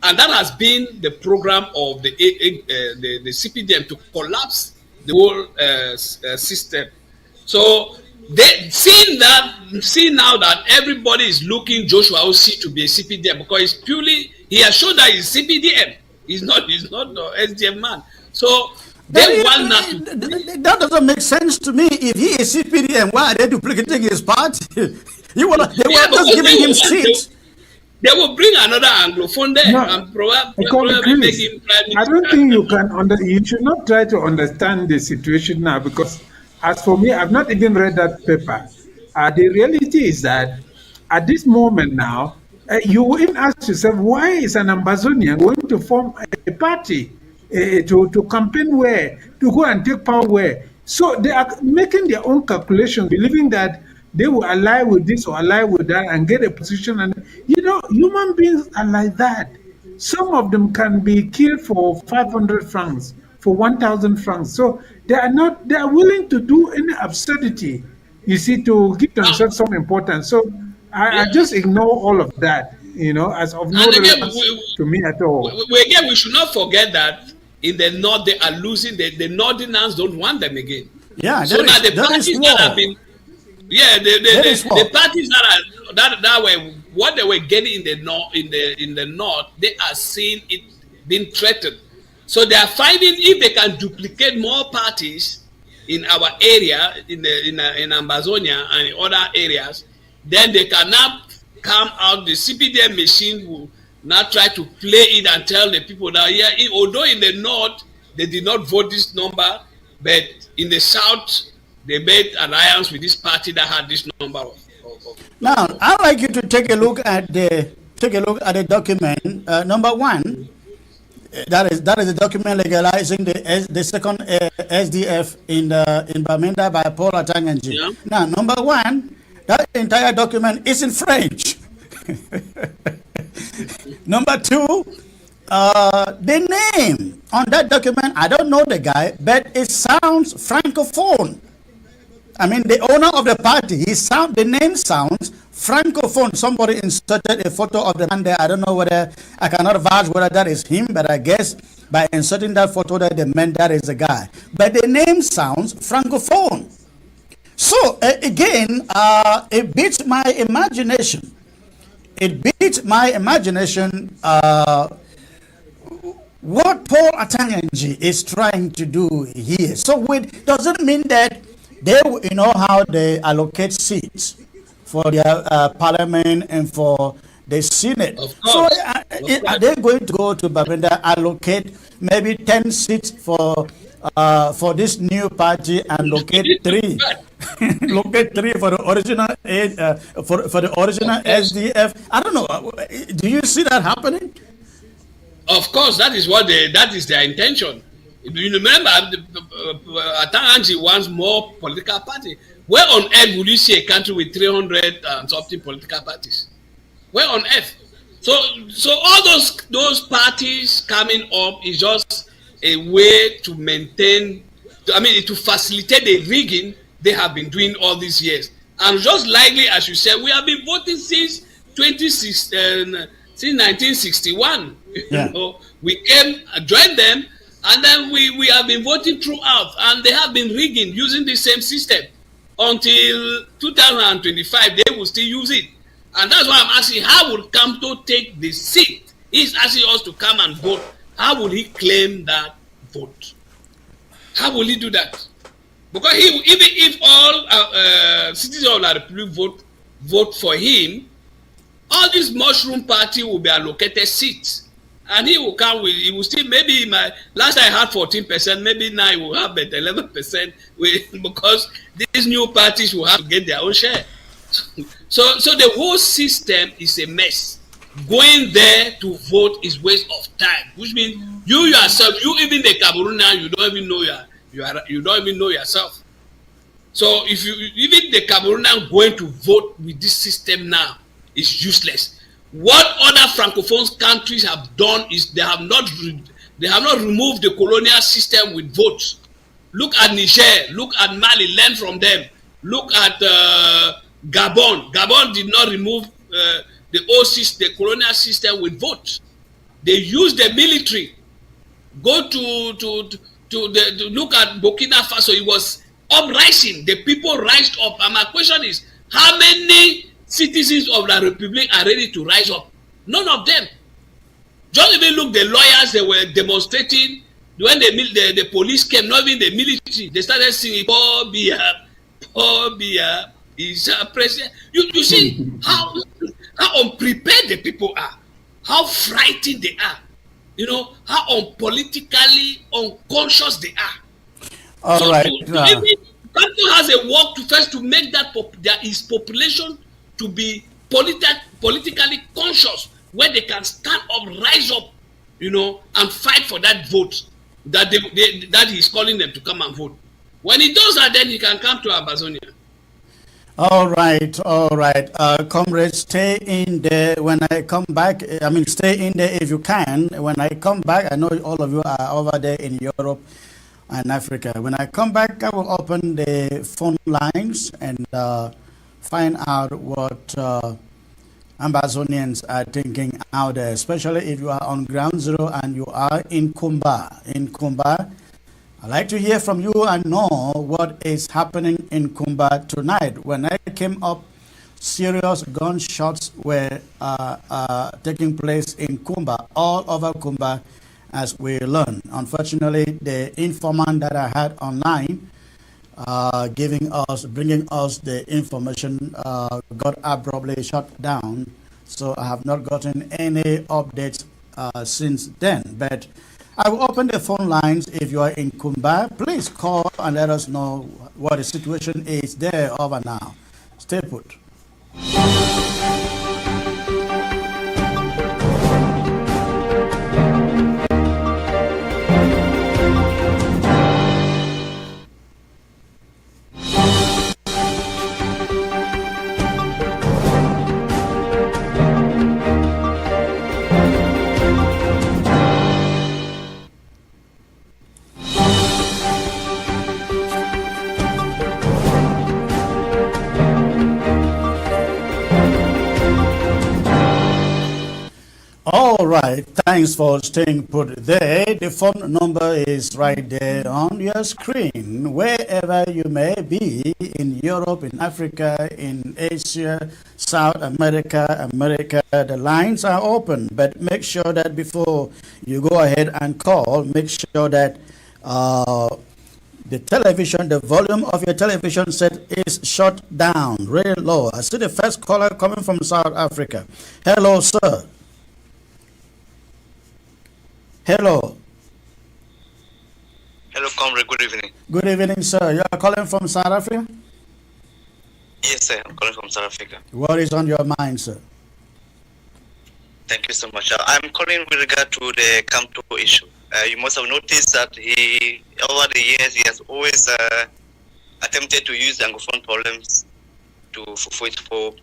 And that has been the program of the CPDM to collapse the whole system. So they seeing now that everybody is looking Joshua Osi to be a CPDM because it's purely, he has shown that he's CPDM. He's not the SDF man. So they want not to. That doesn't make sense to me. If he is CPDM, why are they duplicating his party? They were just giving him seats. They will bring another Anglophone there and probably make him prime minister. I don't think you should not try to understand the situation now, because as for me, I've not even read that paper. The reality is that at this moment now, you wouldn't ask yourself, why is an Ambazonian going to form a party to campaign where, to go and take power where? So they are making their own calculations, believing that they will ally with this or ally with that and get a position. And human beings are like that. Some of them can be killed for 500 francs, for 1,000 francs. So they are willing to do any absurdity, you see, to give themselves some importance. So I just ignore all of that, as of no relevance to me at all. We should not forget that in the north they are losing. The northerners don't want them again. Yeah, so now the parties that have been. Yeah, the parties that were what they were getting in the north, they are seeing it being threatened. So they are finding if they can duplicate more parties in our area, in Ambazonia and in other areas, then they can now come out. The CPDM machine will now try to play it and tell the people that although in the north they did not vote this number, but in the south they made alliance with this party that had this number of. Now, I'd like you to take a look at the document. Number one, that is the document legalizing the second SDF in Bamenda by Paul Atanganji. Yeah. Now, number one, that entire document is in French. Number two, the name on that document, I don't know the guy, but it sounds francophone. I mean, the owner of the party, the name sounds francophone. Somebody inserted a photo of the man there. I don't know whether, I cannot vouch whether that is him, but I guess by inserting that photo that they meant that is the guy. But the name sounds francophone. So, again, it beats my imagination. It beats my imagination what Paul Atanganji is trying to do here. So, it doesn't mean that how they allocate seats for their parliament and for the Senate. Of So course. are they going to go to Babinda, allocate maybe 10 seats for this new party and locate three? Locate three for the original for the original Of course. SDF. I don't know. Do you see that happening? Of course, that is their intention. You remember, Atanganji wants more political party. Where on earth would you see a country with 300 and something political parties? Where on earth? So all those parties coming up is just a way to maintain, to facilitate the rigging they have been doing all these years. And just likely, as you said, we have been voting since 1961. Yeah. You know, we came, joined them, and then we have been voting throughout, and they have been rigging using the same system until 2025. They will still use it, and that's why I'm asking: how would Kamto take the seat? He's asking us to come and vote. How will he claim that vote? How will he do that? Because even if all citizens of the Republic vote for him, all this mushroom party will be allocated seats, and he will come with. He will still, maybe last I had 14%, maybe now he will have 11% because these new parties will have to get their own share. So the whole system is a mess. Going there to vote is waste of time, which means you yourself, you even the Cameroonian, you don't even know you don't even know yourself. So if you even the Cameroonian going to vote with this system now is useless. What other francophone countries have done is they have not removed the colonial system with votes. Look at Niger, look at Mali, learn from them. Look at Gabon. Gabon did not remove the colonial system with votes. They used the military. Go to look at Burkina Faso. It was uprising. The people rised up. And my question is, how many citizens of the Republic are ready to rise up? None of them. Just even look, the lawyers, they were demonstrating when the police came, not even the military. They started singing, "Poor Biya is a president." You see how unprepared the people are, how frightened they are, how unpolitically unconscious they are. All right. Kamto has a work to make his population to be politically conscious, where they can stand up, rise up, and fight for that vote that he's calling them to come and vote. When he does that, then he can come to Ambazonia. All right. Comrades, stay in there. When I come back, stay in there if you can. When I come back, I know all of you are over there in Europe and Africa. When I come back, I will open the phone lines and find out what Ambazonians are thinking out there, especially if you are on ground zero and you are in Kumba. I'd like to hear from you and know what is happening in Kumba tonight. When I came up, serious gunshots were taking place in Kumba, all over Kumba, as we learned. Unfortunately, the informant that I had online bringing us the information got abruptly shut down. So I have not gotten any updates since then. But I will open the phone lines. If you are in Kumba, please call and let us know what the situation is there over now. Stay put. All right, thanks for staying put there. The phone number is right there on your screen. Wherever you may be, in Europe, in Africa, in Asia, South America, the lines are open. But make sure that before you go ahead and call, make sure that The television, the volume of your television set is shut down, really low. I see the first caller coming from South Africa. Hello, sir. Hello. Hello, comrade. Good evening. Good evening, sir. You are calling from South Africa? Yes, sir. I'm calling from South Africa. What is on your mind, sir? Thank you so much. I'm calling with regard to the Kamto issue. You must have noticed that over the years, he has always attempted to use the Anglophone problems for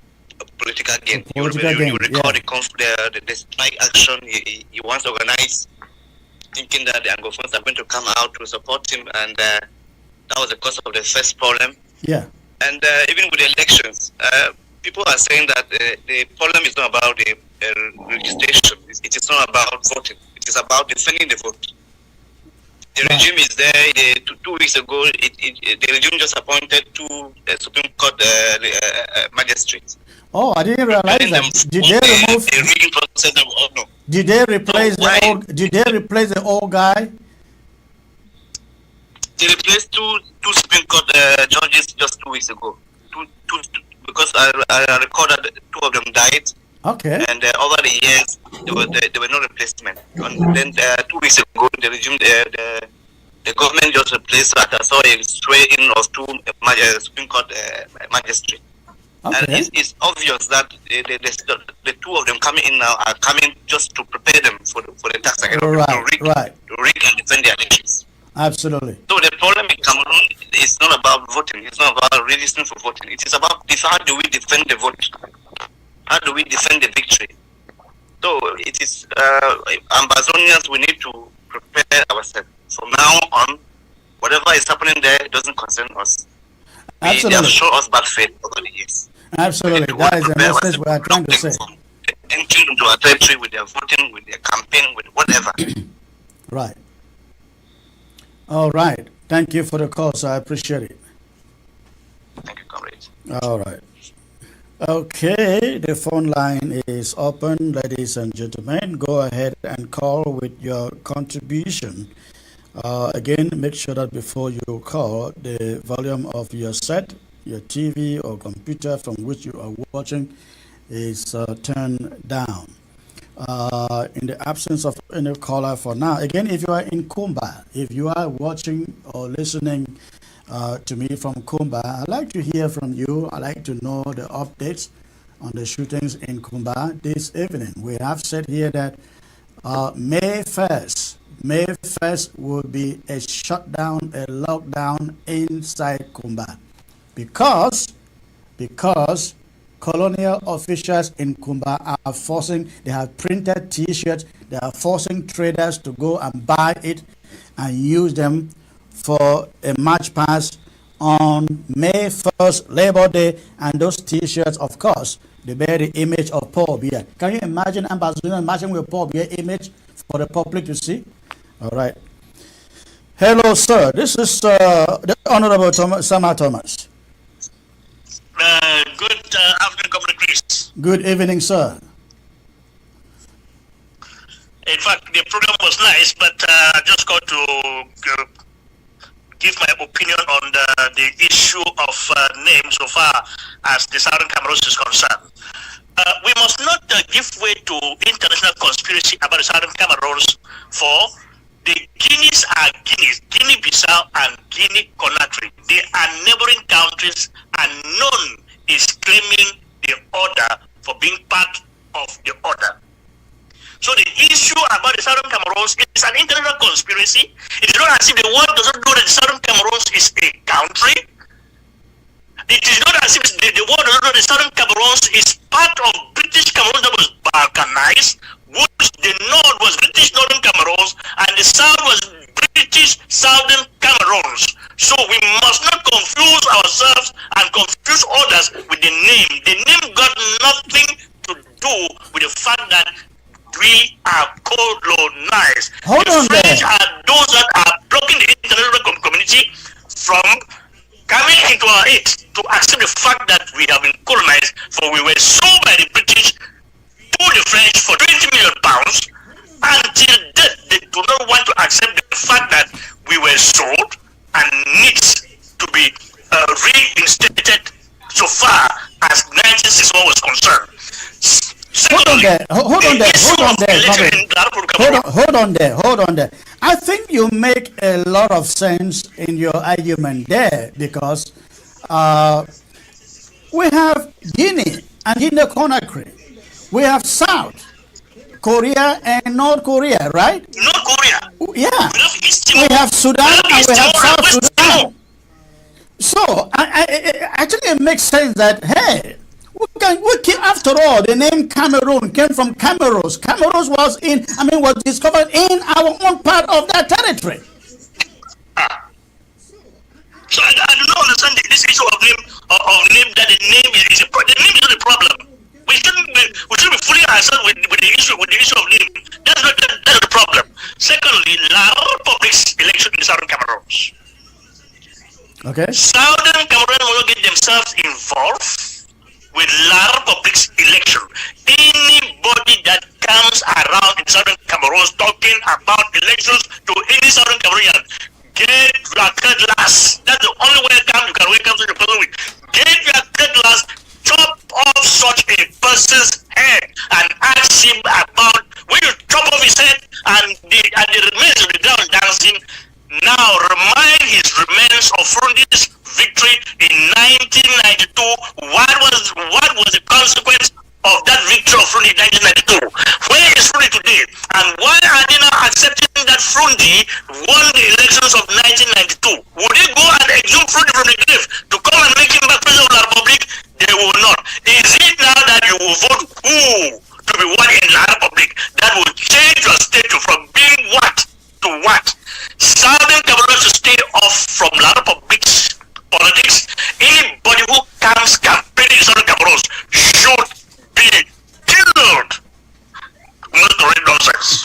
political gain. You recall the strike action he once organized, thinking that the Anglophones are going to come out to support him, and that was the cause of the first problem. Yeah. And even with the elections, people are saying that the problem is not about the registration. It is not about voting. It is about defending the vote. The regime is there. 2 weeks ago, the regime just appointed two Supreme Court magistrates. Oh, I didn't realize that. Did they remove? The rigging process of no. Did they replace the old? Did they replace the old guy? They replaced two Supreme Court judges just 2 weeks ago. Because I recall that 2 of them died. Okay. And over the years, there were no replacement. And then 2 weeks ago, the regime, the government just replaced. I saw a swearing of 2 Supreme Court magistrates. Okay. And it's obvious that the 2 of them coming in now are coming just to prepare them for the tax again, to rig and defend their elections. Absolutely. So the problem in Cameroon is not about voting. It's not about registering for voting. It is about how do we defend the vote? How do we defend the victory? So it is Ambazonians. We need to prepare ourselves. From now on, whatever is happening there doesn't concern us. Absolutely. They have shown us bad faith over the years. Absolutely. That is the message we are trying to say. Entering into our territory with their voting, with their campaign, with whatever. Right. All right. Thank you for the call, sir. I appreciate it. Thank you, comrade. All right. Okay, the phone line is open, ladies and gentlemen. Go ahead and call with your contribution. Again, make sure that before you call, the volume of your set, your TV or computer from which you are watching is turned down. In the absence of any caller for now, again, if you are in Kumba, if you are watching or listening to me from Kumba, I'd like to hear from you. I'd like to know the updates on the shootings in Kumba this evening. We have said here that May 1st will be a shutdown, a lockdown inside Kumba because colonial officials in Kumba are forcing, they have printed T-shirts, they are forcing traders to go and buy it and use them for a march past on May 1st, Labor Day, and those T-shirts, of course, they bear the image of Paul Biya. Can you imagine Ambazonians marching with Paul Biya image for the public to see? All right. Hello, sir. This is the Honorable Sama Thomas. Good afternoon, Comrade Chris. Good evening, sir. In fact, the program was nice, but I just got to give my opinion on the issue of names so far as the Southern Cameroon is concerned. We must not give way to international conspiracy about the Southern Cameroons, for the Guineas are Guineas, Guinea-Bissau and Guinea-Conakry. They are neighboring countries and none is claiming the order for being part of the order. So the issue about the Southern Cameroons is an international conspiracy. It is not as if the world does not know that the Southern Cameroons is a country. It is not as if the world does not know that the Southern Cameroons is part of British Cameroon that was balkanized, which the north was British Northern Cameroons and the south was British Southern Cameroons. So we must not confuse ourselves and confuse others with the name. The name got nothing to do with the fact that we are colonized. The French are those that are blocking the international community from coming into our aid to accept the fact that we have been colonized, for we were sold by the British to the French for £20 million. Until death, they do not want to accept the fact that we were sold and needs to be reinstated so far as 1961 was concerned. Hold on there, hold on there. I think you make a lot of sense in your argument there, because we have Guinea and Guinea-Conakry. We have South Korea and North Korea, right? North Korea. Yeah. We have Sudan and we have South Sudan. So, actually it makes sense that, hey, after all, the name Cameroon came from Cameroons. Cameroons was discovered in our own part of that territory. So I do not understand this issue of name, that the name is the name is not the problem. We shouldn't be fooling ourselves with the issue of name. That's the problem. Secondly, Lao Republic's election in Southern Cameroon. Okay. Southern Cameroon will not get themselves involved with La Republic's election. Anybody that comes around in Southern Cameroon talking about elections to any Southern Cameroonian, get your cutlass. That's the only way you can welcome to the person with. Get your cutlass, chop off such a person's head and ask him about when you chop off his head and the remains of the ground dancing. Now remind his remains of Frundi's victory in 1992. What was the consequence of that victory of Frundi in 1992? Where is Frundi today? And why are they now accepting that Frundi won the elections of 1992? Would they go and exhume Frundi from the grave to come and make him back president of the Republic? They will not. Is it now that you will vote who to be one in the Republic that will change your status from being what to what? Southern Cameroon should stay off from La Republic's politics. Anybody who comes campaigning in Southern Cameroon should be killed. Not to read nonsense.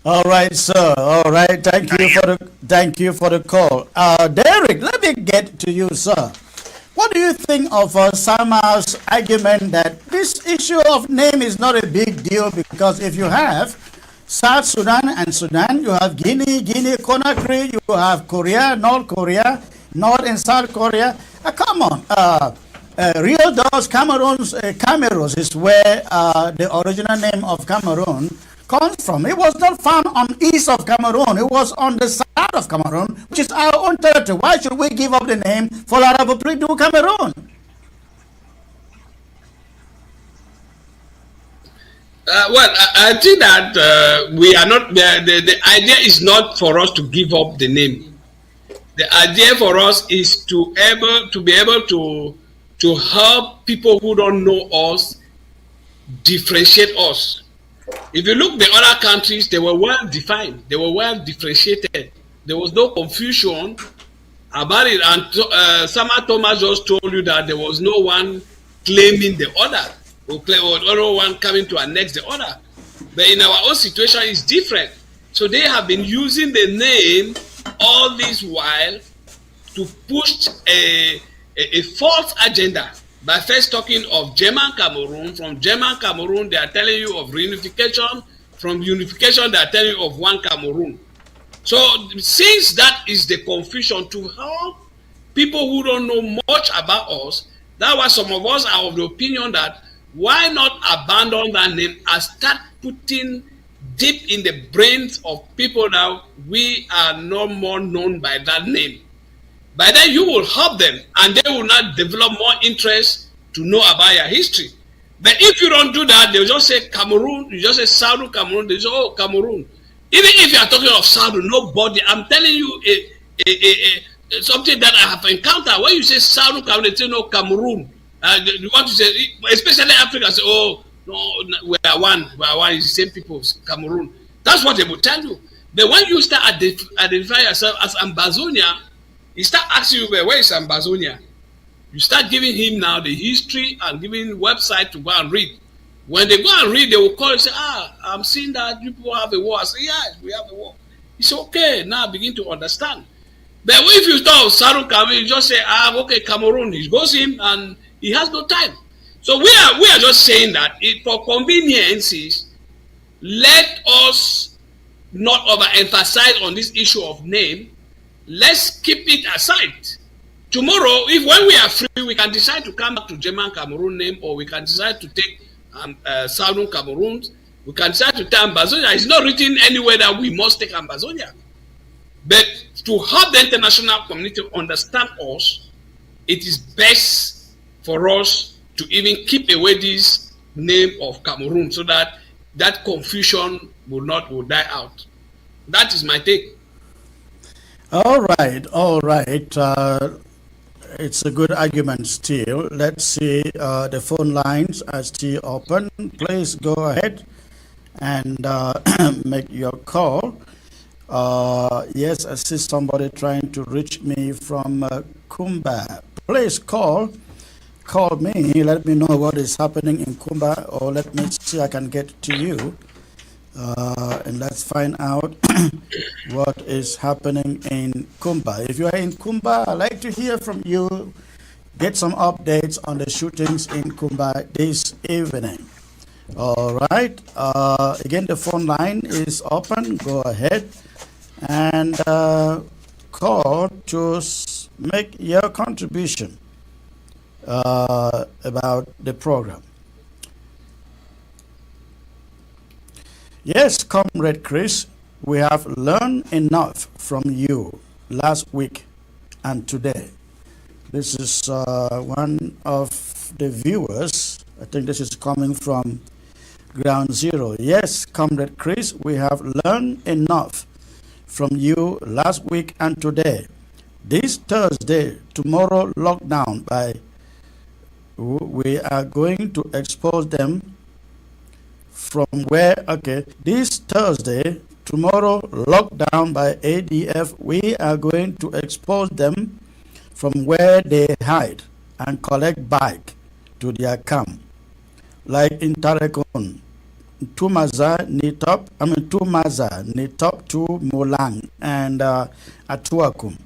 All right, sir. All right. Thank you for the call. Derek, let me get to you, sir. What do you think of Sama's argument that this issue of name is not a big deal, because if you have South Sudan and Sudan, you have Guinea, Conakry, you have Korea, North and South Korea. Come on. Real does Cameroons is where the original name of Cameroon comes from. It was not found on east of Cameroon. It was on the south of Cameroon, which is our own territory. Why should we give up the name for La République du Cameroon? Well, I think that we are not, the idea is not for us to give up the name. The idea for us is to be able to help people who don't know us differentiate us. If you look the other countries, they were well defined, they were well differentiated. There was no confusion about it, and Sama Thomas just told you that there was no one claiming the other, or no one coming to annex the other. But in our own situation, it's different. So they have been using the name all this while to push a false agenda by first talking of German Cameroon. From German Cameroon, they are telling you of reunification. From unification, they are telling you of one Cameroon. So since that is the confusion, to help people who don't know much about us, that's why some of us are of the opinion that why not abandon that name and start putting deep in the brains of people that we are no more known by that name. By then you will help them and they will not develop more interest to know about your history. But if you don't do that, they'll just say Cameroon, you just say Southern Cameroon, they say, oh, Cameroon. Even if you are talking of Southern, nobody, I'm telling you something that I have encountered. When you say Southern Cameroon, they say no, Cameroon. You want to say, especially Africa, say, oh, no, we are one, it's the same people, Cameroon. That's what they will tell you. But when you start identifying yourself as Ambazonia, he start asking you, where is Ambazonia? You start giving him now the history and giving website to go and read. When they go and read, they will call and say, I'm seeing that you people have a war. I say, yes, we have a war. It's okay, now I begin to understand. But if you talk Southern Cameroon, you just say, okay, Cameroon. He goes in and he has no time. So we are just saying that for conveniences, let us not overemphasize on this issue of name. let's keep it aside. Tomorrow, if when we are free, we can decide to come back to German Cameroon name, or we can decide to take Southern Cameroon. We can decide to take Ambazonia. It's not written anywhere that we must take Ambazonia. But to have the international community understand us, it is best for us to even keep away this name of Cameroon, so that that confusion will die out. That is my take. All right, all right. It's a good argument still. Let's see, the phone lines are still open. Please go ahead and make your call. Yes, I see somebody trying to reach me from Kumba. Please call me. Let me know what is happening in Kumba, or let me see I can get to you. And let's find out what is happening in Kumba. If you are in Kumba, I'd like to hear from you. Get some updates on the shootings in Kumba this evening. All right. Again, the phone line is open. Go ahead and call to make your contribution about the program. Yes, Comrade Chris, we have learned enough from you last week and today. This is one of the viewers. I think this is coming from Ground Zero. Yes, Comrade Chris, we have learned enough from you last week and today. This Thursday, tomorrow lockdown we are going to expose them from where, okay, this Thursday, tomorrow lockdown by ADF, we are going to expose them from where they hide and collect back to their camp. Like in Tarekon, Tumaza, Nitop to Molang, and Atuakum.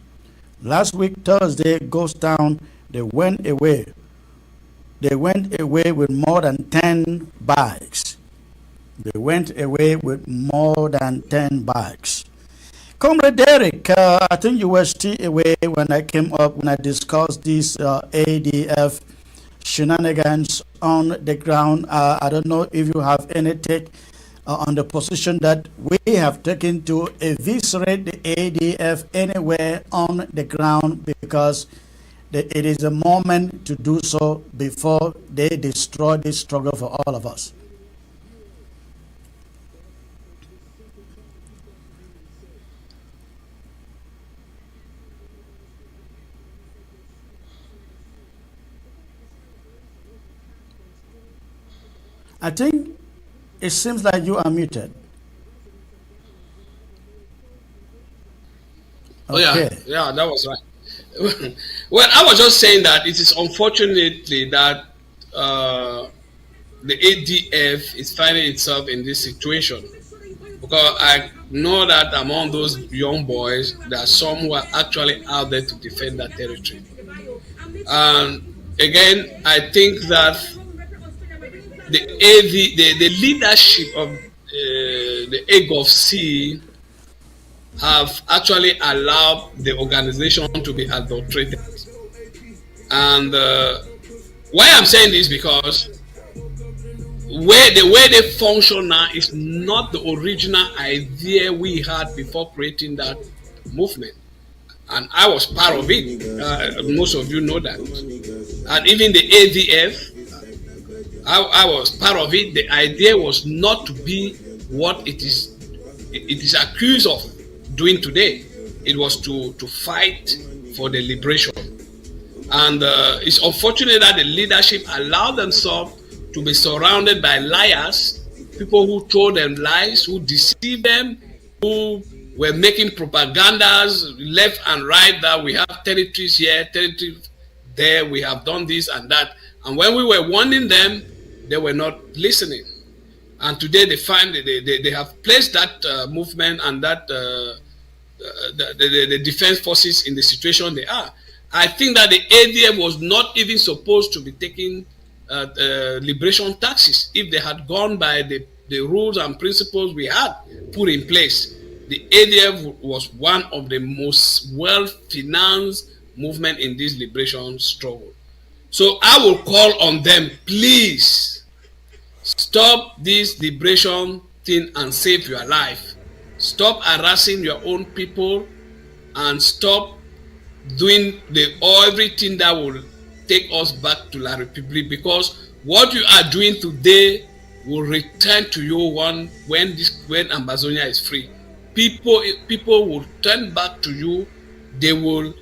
Last week, Thursday, Ghost Town, they went away. They went away with more than 10 bags. They went away with more than 10 bags. Comrade Derek, I think you were still away when I came up, when I discussed these ADF shenanigans on the ground. I don't know if you have any take on the position that we have taken to eviscerate the ADF anywhere on the ground, because it is a moment to do so before they destroy this struggle for all of us. I think it seems like you are muted. Okay. Oh yeah, that was right. Well, I was just saying that it is unfortunately that the ADF is finding itself in this situation, because I know that among those young boys, there are some who are actually out there to defend that territory. And again, I think that the leadership of the AGOF-C have actually allowed the organization to be adulterated. And why I'm saying this, because the way they function now is not the original idea we had before creating that movement. And I was part of it. Most of you know that. And even the ADF, I was part of it. The idea was not to be what it is accused of doing today. It was to fight for the liberation. And it's unfortunate that the leadership allowed themselves to be surrounded by liars, people who told them lies, who deceived them, who were making propagandas left and right that we have territories here, territories there, we have done this and that. And when we were warning them, they were not listening. And today they find they have placed that movement and that the defense forces in the situation they are. I think that the ADF was not even supposed to be taking liberation taxes if they had gone by the rules and principles we had put in place. the ADF was one of the most well-financed movement in this liberation struggle. So I will call on them, please stop this liberation thing and save your life. Stop harassing your own people and stop doing everything that will take us back to La Republique, because what you are doing today will return to you when Ambazonia is free. People will turn back to you. They will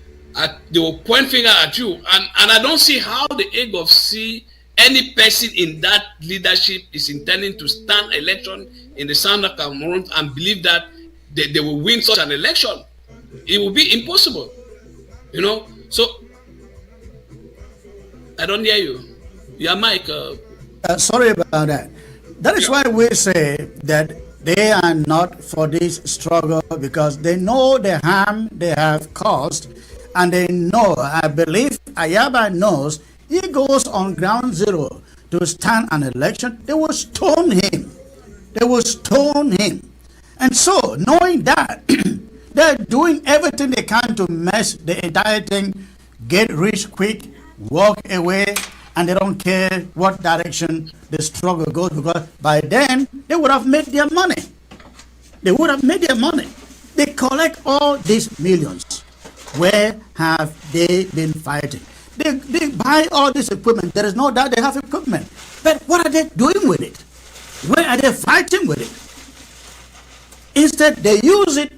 point finger at you, and I don't see how the AGOC, any person in that leadership, is intending to stand election in the Southern Cameroon and believe that they will win such an election. It will be impossible, you know. So I don't hear you. Your mic. Sorry about that. That is why we say that they are not for this struggle, because they know the harm they have caused, and they know, I believe Ayaba knows, he goes on ground zero to stand an election, they will stone him. They will stone him. And so, knowing that, they're doing everything they can to mess the entire thing, get rich quick, walk away, and they don't care what direction the struggle goes, because by then they would have made their money. They would have made their money. They collect all these millions. Where have they been fighting? They buy all this equipment. There is no doubt they have equipment. But what are they doing with it? Where are they fighting with it? Instead, they use it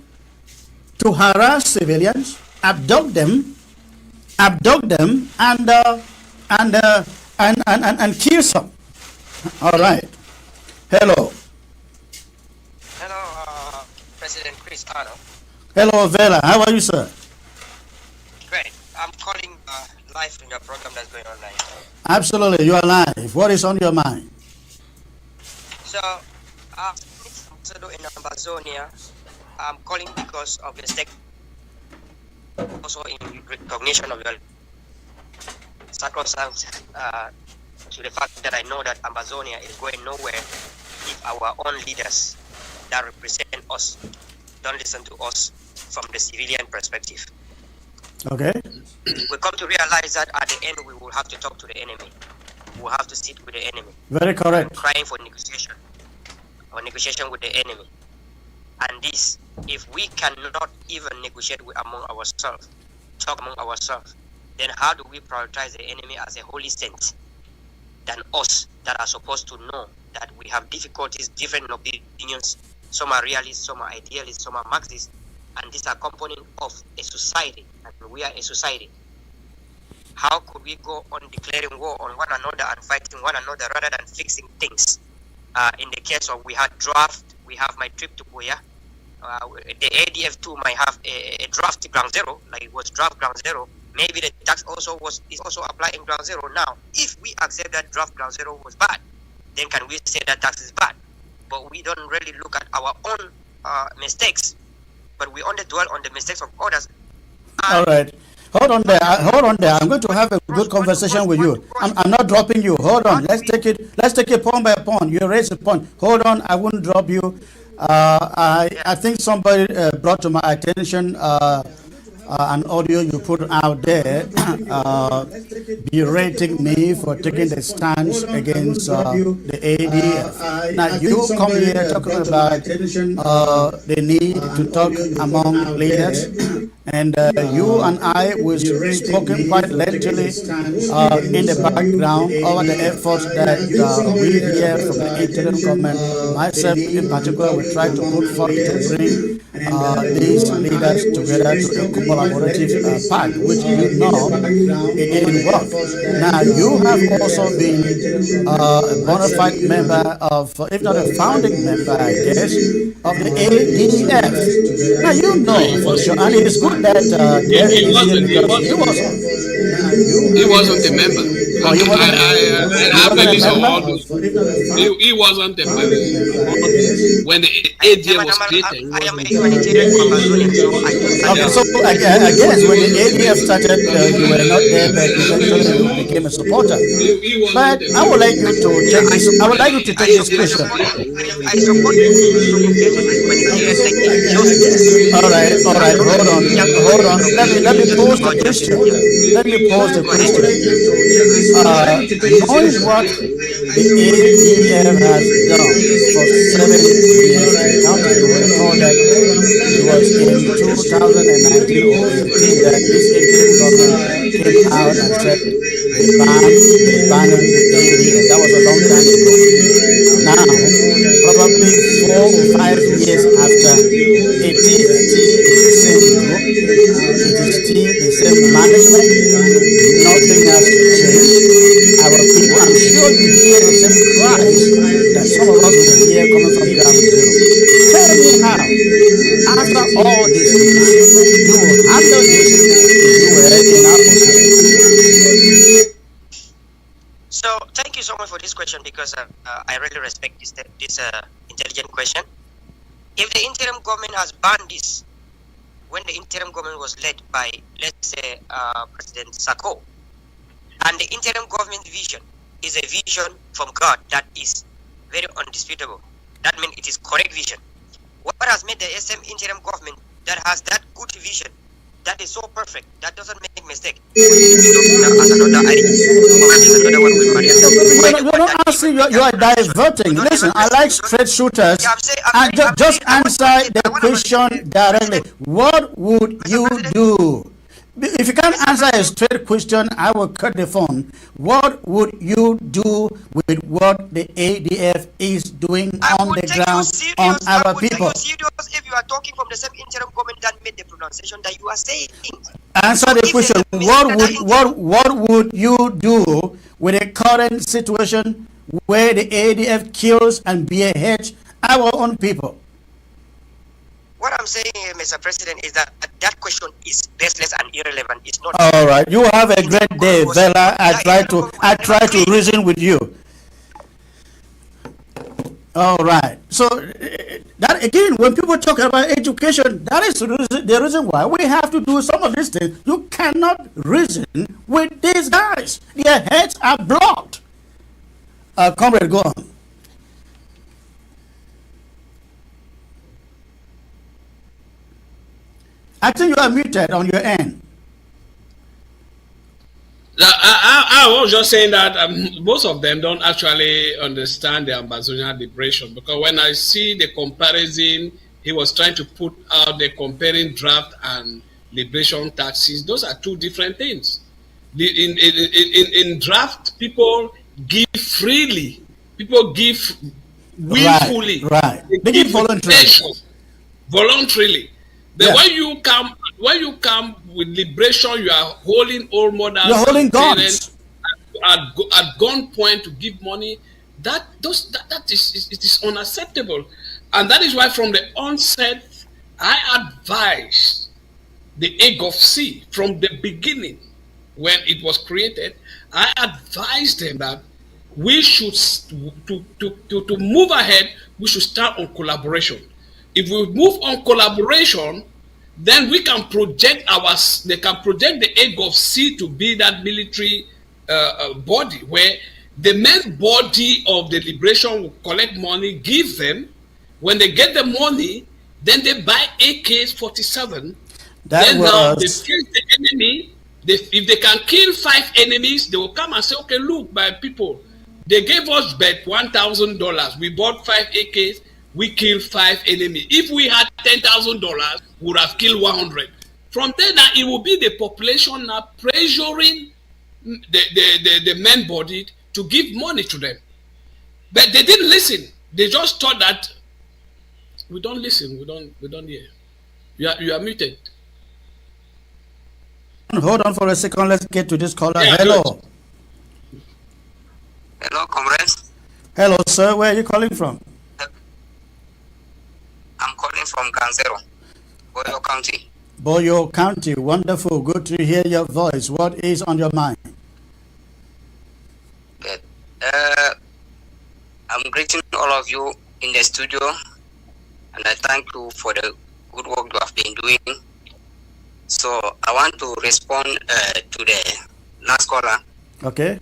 to harass civilians, abduct them, and kill some. All right. Hello. Hello, President Chris Arno. Hello, Vela. How are you, sir? Great. I'm calling live in your program that's going on now. Absolutely. You are live. What is on your mind? So, in Ambazonia, I'm calling because of the stake, also in recognition of your circumstance, to the fact that I know that Ambazonia is going nowhere if our own leaders that represent us don't listen to us from the civilian perspective. Okay. We come to realize that at the end we will have to talk to the enemy. We will have to sit with the enemy. Very correct. Crying for negotiation, or negotiation with the enemy. And this, if we cannot even negotiate among ourselves, talk among ourselves, then how do we prioritize the enemy as a holy saint than us that are supposed to know that we have difficulties, different opinions? Some are realists, some are idealists, some are Marxists, and these are components of a society, and we are a society. How could we go on declaring war on one another and fighting one another rather than fixing things? In the case of we had draft, we have my trip to Buea. The ADF2 might have a draft ground zero, like it was draft ground zero. Maybe the tax is also applying ground zero now. If we accept that draft ground zero was bad, then can we say that tax is bad? But we don't really look at our own mistakes, but we only dwell on the mistakes of others. All right. Hold on there. Hold on there. I'm going to have a good conversation with you. I'm not dropping you. Hold on. Let's take it point by point. You raise a point. Hold on. I wouldn't drop you. I think somebody brought to my attention an audio you put out there berating me for taking the stance against the ADF. Now you come here talking about the need to talk among leaders, and you and I were spoken quite lengthily in the background over the efforts that we here from the interim government, myself in particular, will try to put forth to bring these leaders together to a collaborative pact, which you know it didn't work. Now you have also been a bona fide member of, if not a founding member, I guess, of the ADF. Now you know for sure, and it is good that he wasn't a member. He wasn't a member. When the ADF was created, I am a humanitarian Ambazonian, so I okay, so I guess when the ADF started, you were not there, but eventually you became a supporter. But I would like you to take this. I would like you to take this question. I support the All right, hold on. Let me pose the question. Knowing what the ADF has done for 7 years and counting, you will recall that it was in 2019 or 18 that this interim government came out and said they banning the ADF. That was a long time ago. Now, probably 4 or 5 years after, it is still the same group, it is still the same management, nothing has changed. Our people, I'm sure you hear the same cries that some of us will hear coming from ground zero. Tell me how, after all these years, you will handle this if you were in our position. So thank you so much for this question, because I really respect this intelligent question. If the interim government has banned this, when the interim government was led by, let's say, President Sako, and the interim government vision is a vision from God that is very undisputable, that means it is correct vision. What has made the SM interim government that has that good vision, that is so perfect, that doesn't make mistake? You are diverting. Listen, I like straight shooters. And just answer the question directly. What would you do? If you can't answer a straight question, I will cut the phone. What would you do with what the ADF is doing on the ground on our people? If you are talking from the same interim government that made the pronunciation that you are saying. Answer the question. What would you do with a current situation where the ADF kills and beheads our own people? What I'm saying, Mr. President, is that that question is baseless and irrelevant. It's not. All right. You have a great day, Vela. I try to reason with you. All right. So that again, when people talk about education, that is the reason why we have to do some of these things. You cannot reason with these guys. Their heads are blocked. Comrade, go on. I think you are muted on your end. I was just saying that most of them don't actually understand the Ambazonian liberation, because when I see the comparison, he was trying to put out the comparing draft and liberation taxes. Those are two different things. In draft, people give freely. People give willfully. Right. They give voluntarily. But yeah. when you come with liberation, you are holding old mothers. You're holding guns at gunpoint to give money. That is unacceptable, and that is why from the onset I advised the AGOFC from the beginning when it was created. I advised them that we should to move ahead. We should start on collaboration. If we move on collaboration, then we can project they can project the AGOFC to be that military body where the main body of the liberation will collect money, give them. When they get the money, then they buy AK-47. Then now they kill the enemy. If they can kill 5 enemies, they will come and say, okay, look, my people, they gave us bet $1,000. We bought 5 AKs. We killed 5 enemies. If we had $10,000, we would have killed 100. From there, now it will be the population now pressuring the main body to give money to them. But they didn't listen. They just thought that we don't listen. We don't hear. You are muted. Hold on for a second. Let's get to this caller. Yeah, hello. good. Hello, comrades. Hello, sir. Where are you calling from? I'm calling from Gansero, Boyo County. Boyo County. Wonderful. Good to hear your voice. What is on your mind? Good. I'm greeting all of you in the studio, and I thank you for the good work you have been doing. So I want to respond to the last caller. Okay.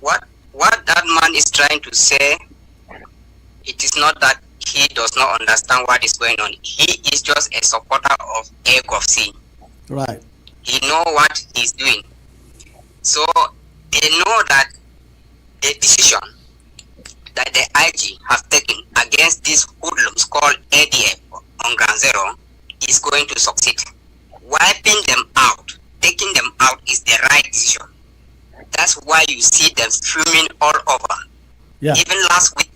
What that man is trying to say, it is not that he does not understand what is going on. He is just a supporter of AGOFC. Right. He know what he's doing. So they know that the decision that the IG have taken against these hoodlums called ADF on Ground Zero is going to succeed. Wiping them out, taking them out is the right decision. That's why you see them fuming all over. Yeah. Even last week,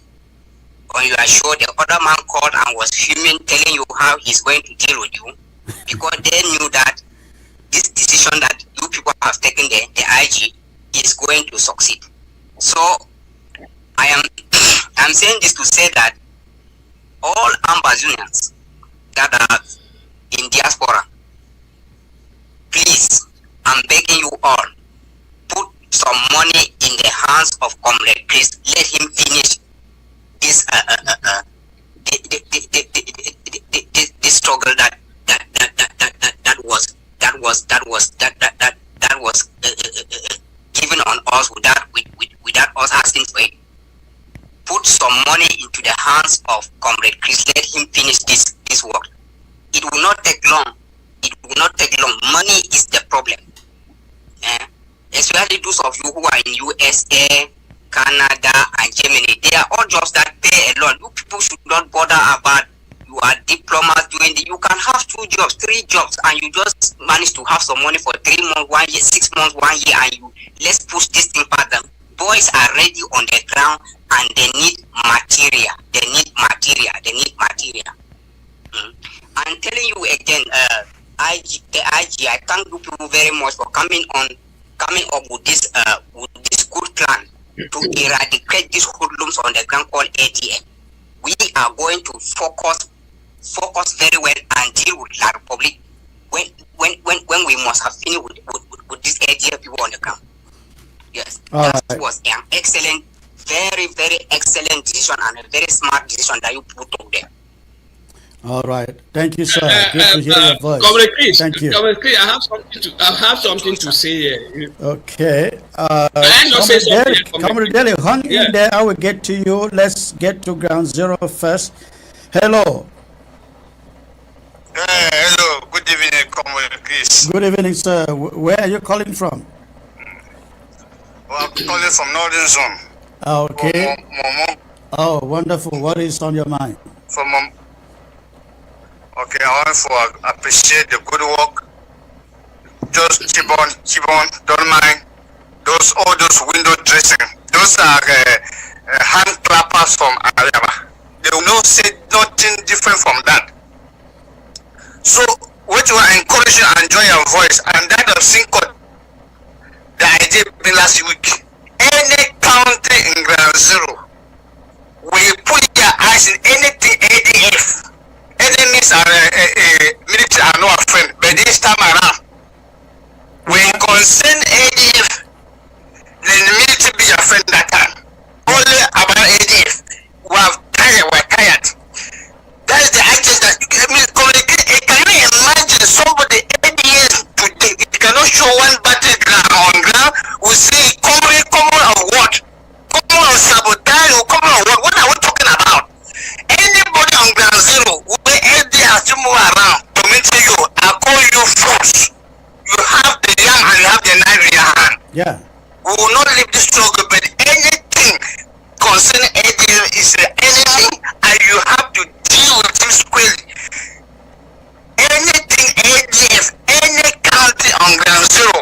on your show, the other man called and was fuming, telling you how he's going to deal with you, because they knew that this decision that you people have taken, the IG, is going to succeed. So I'm saying this to say that all Ambazonians that are in diaspora, please, I'm begging you all, put some money in the hands of Comrade Chris. Let him finish this this struggle that was given on us without us asking for it. Put some money into the hands of Comrade Chris. Let him finish this work. It will not take long. It will not take long. Money is the problem. Especially those of you who are in USA, Canada, and Germany. They are all jobs that pay a lot. You people should not bother about you are diplomats doing the, you can have 2 jobs, 3 jobs, and you just manage to have some money for 3 months, 1 year, 6 months, 1 year, and you let's push this thing further. Boys are ready on the ground and they need material. They need material. I'm telling you again, the IG, I thank you people very much for coming up with this good plan to eradicate these hoodlums on the ground called ATM. We are going to focus very well and deal with La Republic when we must have finished with these ATM people on the ground. Yes, that was an excellent, very, very excellent decision and a very smart decision that you put up there. All right. Thank you, sir. Good to hear your voice. Comrade Chris, thank you. Comrade Chris, I have something to say here. Okay. Comrade Dele, hang in there. I will get to you. Let's get to Ground Zero first. Hello. Hello. Good evening, Comrade Chris. Good evening, sir. Where are you calling from? Well, I'm calling from Northern Zone. Okay. Oh, wonderful. What is on your mind? Okay, I want to appreciate the good work. Just keep on, don't mind. All those window dressing. Those are hand clappers from Alabama. They will not say nothing different from that. So, what you are encouraging and enjoy your voice, and that of Sinco, the idea last week. Any country in Ground Zero will put their eyes in anything ADF. Enemies are military are not a friend, but this time around, when concern ADF, the military be a friend that time. Only about ADF, we're tired. That is the access that you can communicate. Can you imagine somebody ADF today? It cannot show one battleground on ground. We see common of what? Common of sabotage or common of what? What are we talking about? Anybody on Ground Zero where AD has to move around to mention you, I call you fools. You have the yam and you have the knife in your hand. Yeah. We will not leave this struggle, but anything concerning AD is the enemy and you have to deal with him squarely. Anything ADF, any country on Ground Zero,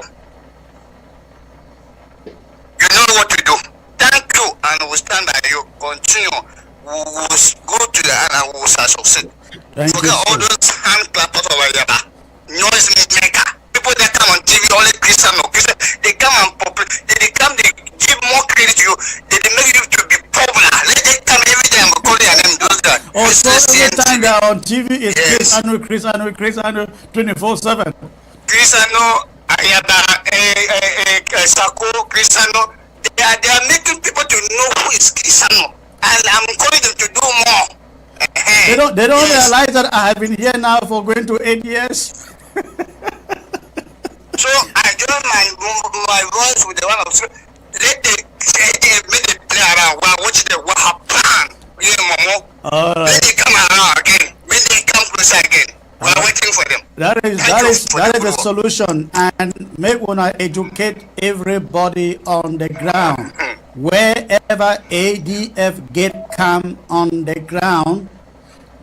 you know what to do. Thank you, and we'll stand by you. Continue. We will go to the end and we will succeed. Forget all those hand clappers over there. Noise maker. People that come on TV, only Christian, they come and popular. They come, they give more credit to you. They make you to be popular. Let them come every time and call their name. Those that. Oh, so every time they are on TV, it's yes. Chris Anu, 24/7. Cristiano, Ayaba, Sako, Cristiano, they are making people to know who is Cristiano, and I'm calling them to do more. They don't realize that I have been here now for going to 8 years. So I join my voice with the one of let the make the play around while watching the what plan. Yeah, Momo. All When right. they come around again, when they come closer again, we are waiting for them. That is Thank you for that the is the good work. solution, and make wanna educate everybody on the ground. Wherever ADF get come on the ground,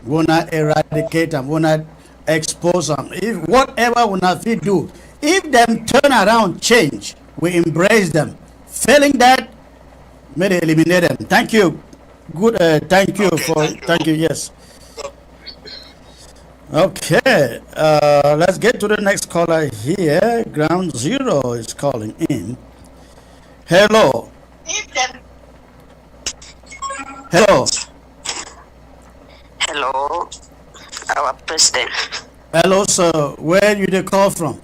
wanna eradicate them, wanna expose them. If whatever wanna we do, if them turn around, change, we embrace them. Failing that, may they eliminate them. Thank you. Good. Thank you Okay, for. thank you. Thank you. Yes. Okay, let's get to the next caller here. Ground Zero is calling in. Hello. Hello. Hello, our president. Hello, sir. Where you they call from?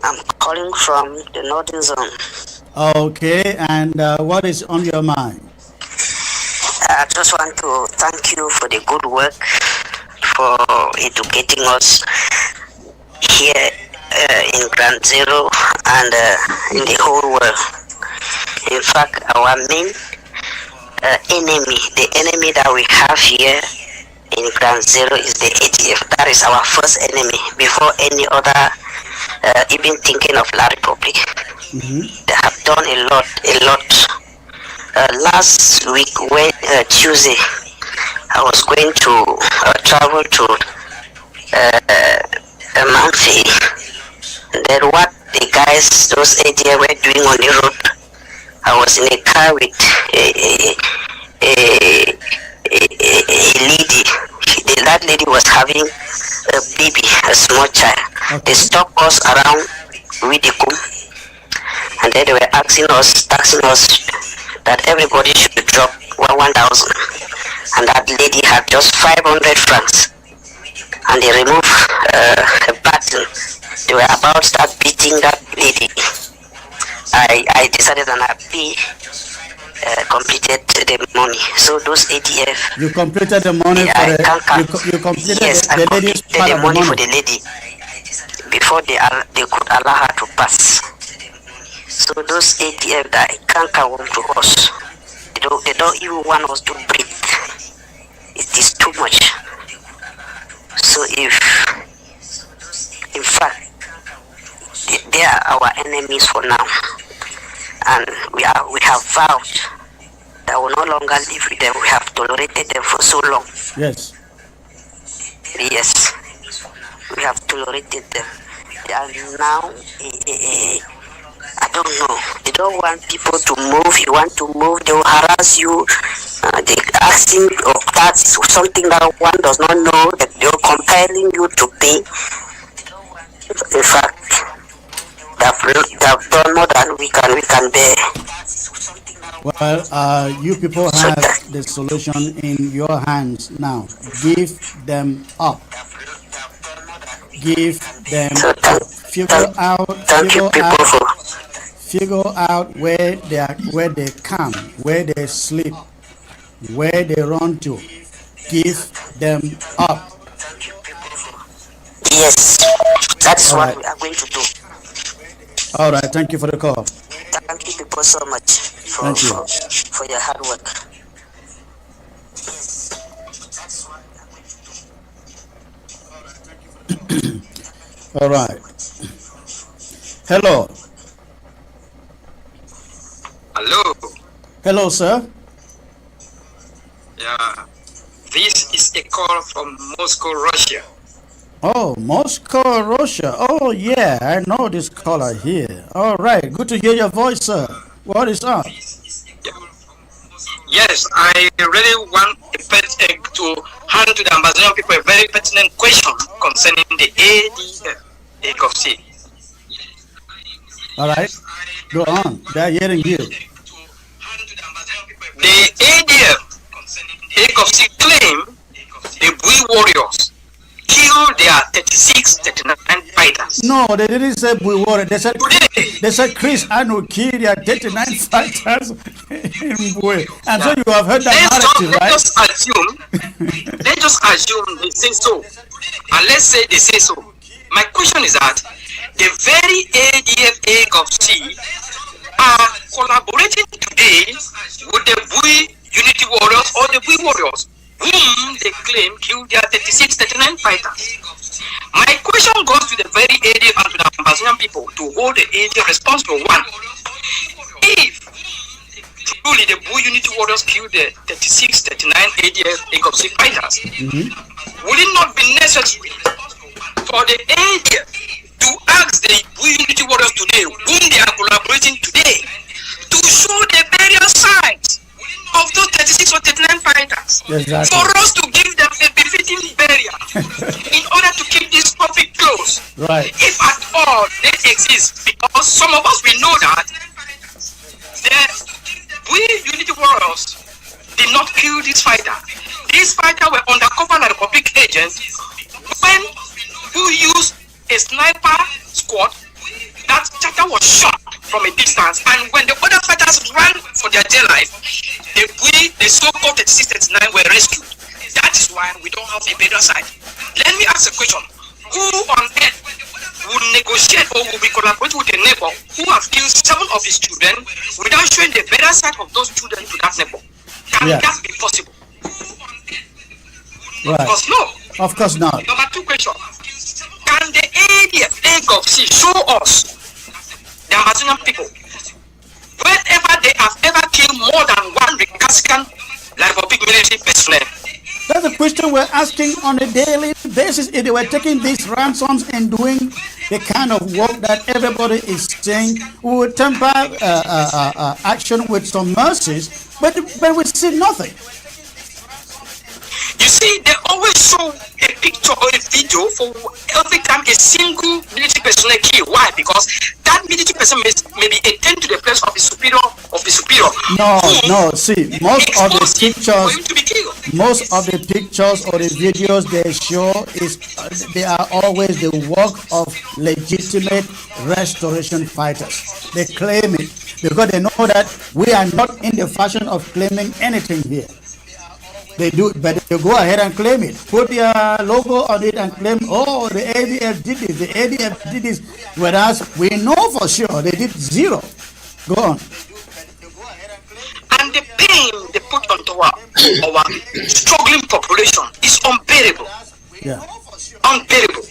I'm calling from the northern zone. Okay, and what is on your mind? I just want to thank you for the good work, for educating us here in Ground Zero and in the whole world. In fact, our main enemy, the enemy that we have here in Ground Zero is the ATF. That is our first enemy before any other, even thinking of La Republic. They have done a lot. Last week, when Tuesday, I was going to travel to Manfi. Then what the guys, those ATF were doing on the road, I was in a car with a lady. That lady was having a baby, a small child. Okay. They stopped us around Widikum, and then they were taxing us that everybody should drop 1,000, and that lady had just 500 francs, and they removed a button. They were about to start beating that lady. I decided and I completed the money. So those ADF. You completed the money for the. You completed yes, the I lady's completed part the of the money for money. the lady before they could allow her to pass. So those ADF that can't come to us. They don't even want us to breathe. It is too much. So if, in fact, they are our enemies for now, and we have vowed that we will no longer live with them. We have tolerated them for so long. Yes. Yes, we have tolerated them, and now I don't know. They don't want people to move. You want to move, they will harass you. They asking of that's something that one does not know, that they are compelling you to pay. In fact, they have done more than we can bear. Well, you people have the solution in your hands now. Give them up. Give them up. Figure out where they come, where they sleep, where they run to. Give them up. Yes, that's All what right. we are going to do. All right. Thank you for the call. Thank you people so much for your hard work. All right. Hello. Hello. Hello, sir. Yeah. This is a call from Moscow, Russia. Oh, Moscow, Russia. Oh, yeah, I know this caller here. All right, good to hear your voice, sir. What is up? Yes, I really want to hand to the Ambazonian people a very pertinent question concerning the ADF of C. All right, go on. They're hearing you. The ADF of C claim the Bui warriors killed their 39 fighters. No, they didn't say we were. They said Chris Anu killed their 39 fighters in Bui. And so you have heard that narrative, right? Let's just assume they say so. And let's say they say so. My question is that the very ADF of C are collaborating today with the Bui Unity warriors or the Bui warriors, whom they claim killed their 36, 39 fighters. My question goes to the very ADF and to the Ambazonian people to hold the ADF responsible. One, if truly the Bui Unity warriors killed the 36, 39 ADF Egopsi fighters, will it not be necessary for the ADF to ask the Bui Unity warriors today, whom they are collaborating today, to show the various sides of those 36 or 39 fighters, exactly, for us to give them a befitting burial in order to keep this topic close, right, if at all they exist, because some of us, we know that the Unity warriors did not kill this fighter. These fighters were undercover like Republic agents when who used a sniper squad. That chapter was shot from a distance, and when the other fighters ran for their dear life, the so-called 36, 39 were rescued. That is why we don't have a better side. Let me ask a question. Who on earth would negotiate or will be collaborating with a neighbor who have killed 7 of his children without showing the better side of those children to that neighbor? Can that be possible? Right. Of course, no. Of course not. Number 2 question. Can the ADF show us, the Amazonian people, wherever they have ever killed more than one recalcitrant like a big military personnel? That's a question we're asking on a daily basis. If they were taking these ransoms and doing the kind of work that everybody is saying, we would temper action with some mercies, but we see nothing. You see, they always show a picture or a video for every time a single military personnel kill. Why? Because that military person may be attend to the place of the superior No. See, most of the pictures or the videos they show they are always the work of legitimate restoration fighters. They claim it because they know that we are not in the fashion of claiming anything here. They do, but they go ahead and claim it. Put their logo on it and claim, oh, the ADF did this, the ADF did this. Whereas we know for sure they did 0. Go on. And the pain they put onto our struggling population is unbearable. Yeah. Unbearable.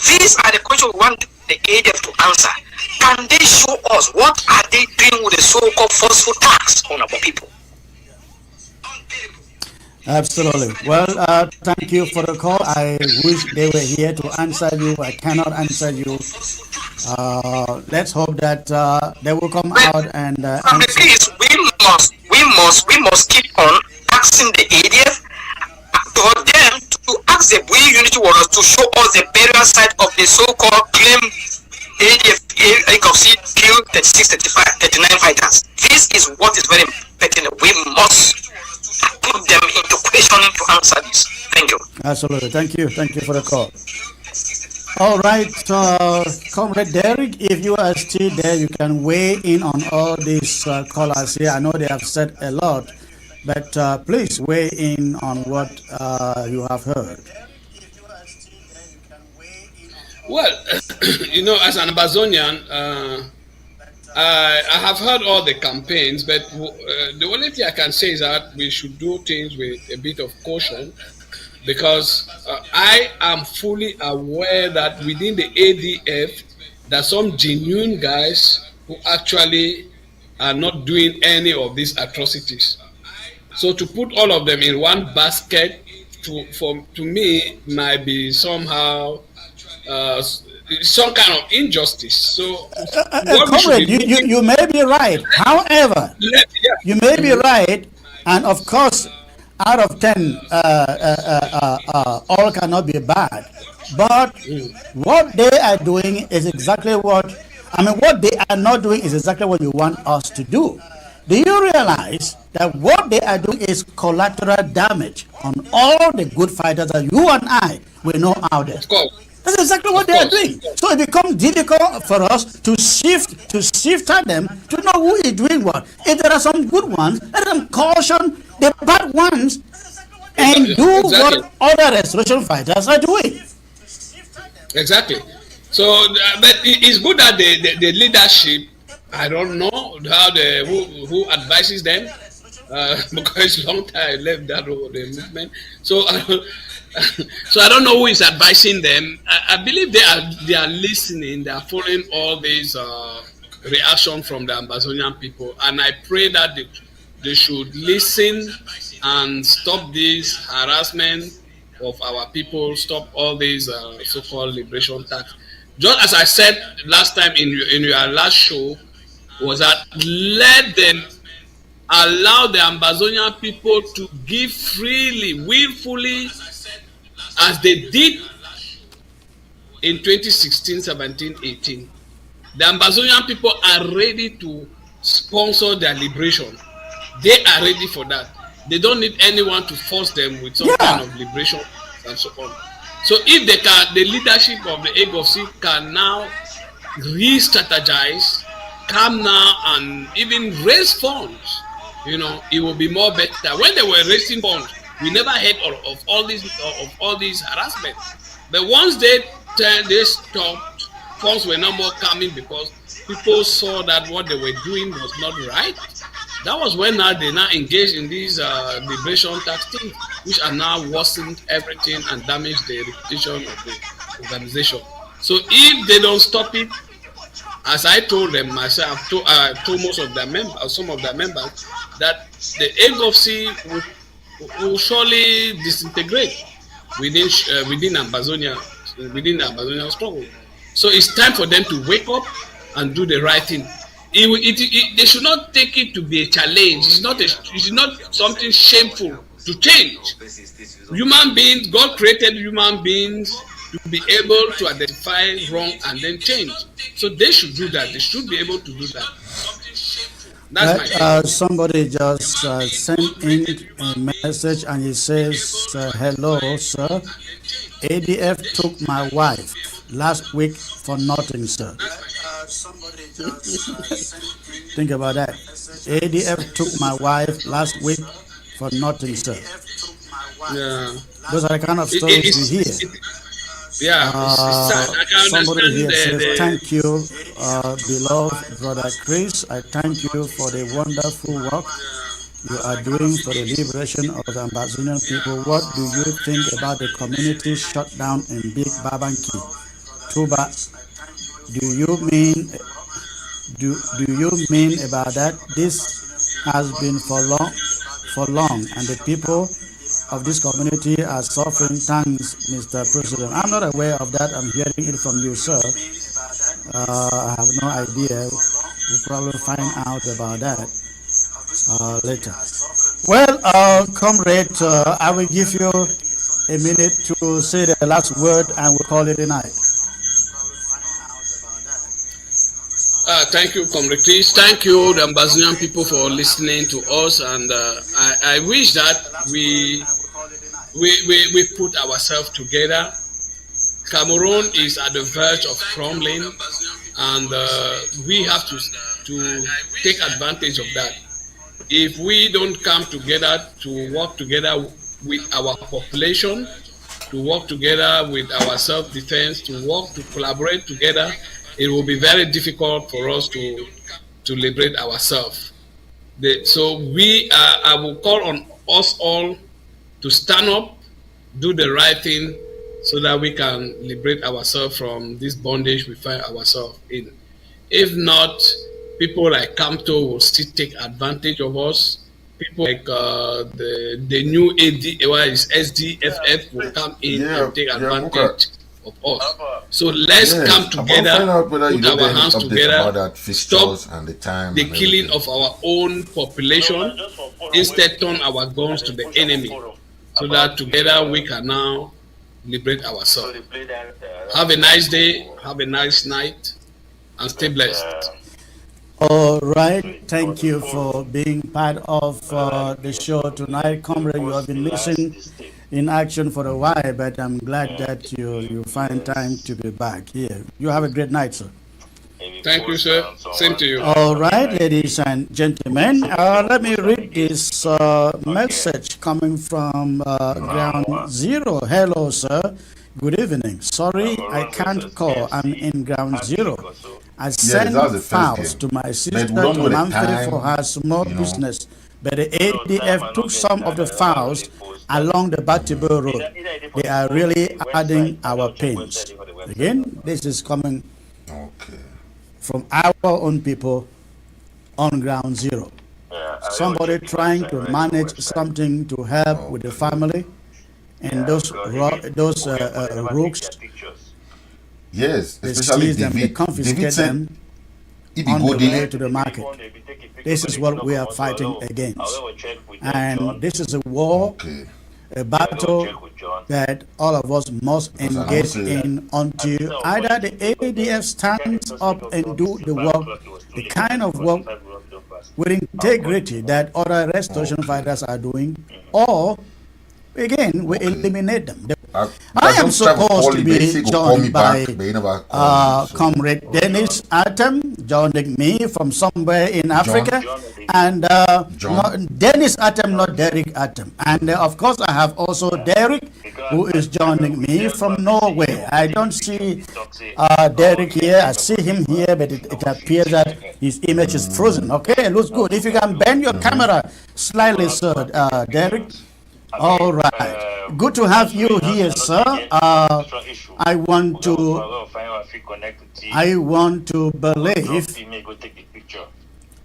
These are the questions we want the ADF to answer. Can they show us what are they doing with the so-called forceful tax on our people? Absolutely. Well, thank you for the call. I wish they were here to answer you. I cannot answer you. Let's hope that they will come out and answer. Please, we must keep on asking the ADF for them to ask the Unity warriors to show us the burial site of the so-called claim ADF killed 36, 35, 39 fighters. This is what is very pertinent. We must put them into questioning to answer this. Thank you. Absolutely. Thank you. Thank you for the call. All right, Comrade Derek, if you are still there, you can weigh in on all these callers here. I know they have said a lot, but please weigh in on what you have heard. Well, as an Ambazonian, I have heard all the campaigns, but the only thing I can say is that we should do things with a bit of caution, because I am fully aware that within the ADF, there are some genuine guys who actually are not doing any of these atrocities. So to put all of them in one basket, to me, might be somehow some kind of injustice. So, Comrade, you may be right. However, you may be right, and of course, out of 10, all cannot be bad. But what they are doing is exactly what they are not doing is exactly what you want us to do. Do you realize that what they are doing is collateral damage on all the good fighters that you and I will know out there? Of course. That's exactly what they are doing. So it becomes difficult for us to sift at them to know who is doing what. If there are some good ones, let them caution the bad ones and do what other restoration fighters are doing. Exactly. So, but it's good that the leadership, I don't know how who advises them, because it's a long time I left that the movement. So, so I don't know who is advising them. I believe they are listening. They are following all these reaction from the Ambazonian people, and I pray that they should listen and stop this harassment of our people. Stop all these so-called liberation tax. Just as I said last time in your last show, was that let them allow the Ambazonian people to give freely, willfully, as they did in 2016, 17, 18. The Ambazonian people are ready to sponsor their liberation. They are ready for that. They don't need anyone to force them with some kind of liberation and so on. So if they can, the leadership of the AGOC can now re-strategize, come now and even raise funds, you know, it will be more better. When they were raising funds, we never heard of all these harassment. But once they stopped, funds were no more coming because people saw that what they were doing was not right. That was when they now engaged in these liberation tax things, which are now worsened everything and damaged the reputation of the organization. So if they don't stop it, as I told them myself, I told most of their members, some of their members, that the AGOC will surely disintegrate within Ambazonia, within the Ambazonian struggle. So it's time for them to wake up and do the right thing. They should not take it to be a challenge. It's not something shameful to change. Human beings, God created human beings to be able to identify wrong and then change. So they should do that. They should be able to do that. That's my somebody just sent in a message and he says, hello, sir. ADF took my wife last week for nothing, sir. Think about that. ADF took my wife last week for nothing, sir. Yeah. Those are the kind of stories we hear. Yeah, somebody here says, thank you, beloved brother Chris. I thank you for the wonderful work you are doing for the liberation of the Ambazonian people. What do you think about the community shutdown in Big Babanki, Tuba? Do you mean about that? This has been for long, and the people of this community are suffering. Thanks, Mr. President. I'm not aware of that. I'm hearing it from you, sir. I have no idea. We'll probably find out about that later. Well, comrade, I will give you a minute to say the last word and we'll call it a night. Thank you, Comrade Chris. Thank you, the Ambazonian people, for listening to us. And I wish that we put ourselves together. Cameroon is at the verge of crumbling, and we have to take advantage of that. If we don't come together to work together with our population, to work together with our self-defense, to collaborate together, it will be very difficult for us to liberate ourselves. So I will call on us all to stand up, do the right thing, so that we can liberate ourselves from this bondage we find ourselves in. If not, people like Kamto will still take advantage of us. People like the new SDFF will come in and take advantage of us. So let's come together, put our hands together, stop the killing of our own population, instead turn our guns to the enemy, so that together we can now liberate ourselves. Have a nice day, have a nice night, and stay blessed. All right, thank you for being part of the show tonight. Comrade, you have been listening in action for a while, but I'm glad that you find time to be back here. You have a great night, sir. Thank you, sir. Same to you. All right, ladies and gentlemen, let me read this message coming from Ground Zero. Hello, sir. Good evening. Sorry, I can't call. I'm in Ground Zero. I sent files to my sister to Manfred for her small business but the ADF took some of the files along the Batibo road. They are really adding our pains. Again, this is coming from our own people on ground zero. Somebody trying to manage something to help with the family, and those rogues, yes, they especially seize them, they David. confiscate David said, them if you on go the way there, to the market. This is what we are fighting against. And this is a war, a battle that all of us must engage in until either the ADF stands up and do the work, the kind of work with integrity that other restoration fighters are doing, or again, we eliminate them. I am supposed to be joined by Comrade Dennis Atem, joining me from somewhere in Africa, and Dennis Atem, not Derek Atem. And of course, I have also Derek, who is joining me from Norway. I don't see Derek here. I see him here, but it appears that his image is frozen. Okay, it looks good. If you can bend your camera slightly, sir, Derek. All right. Good to have you here, sir. I want to believe.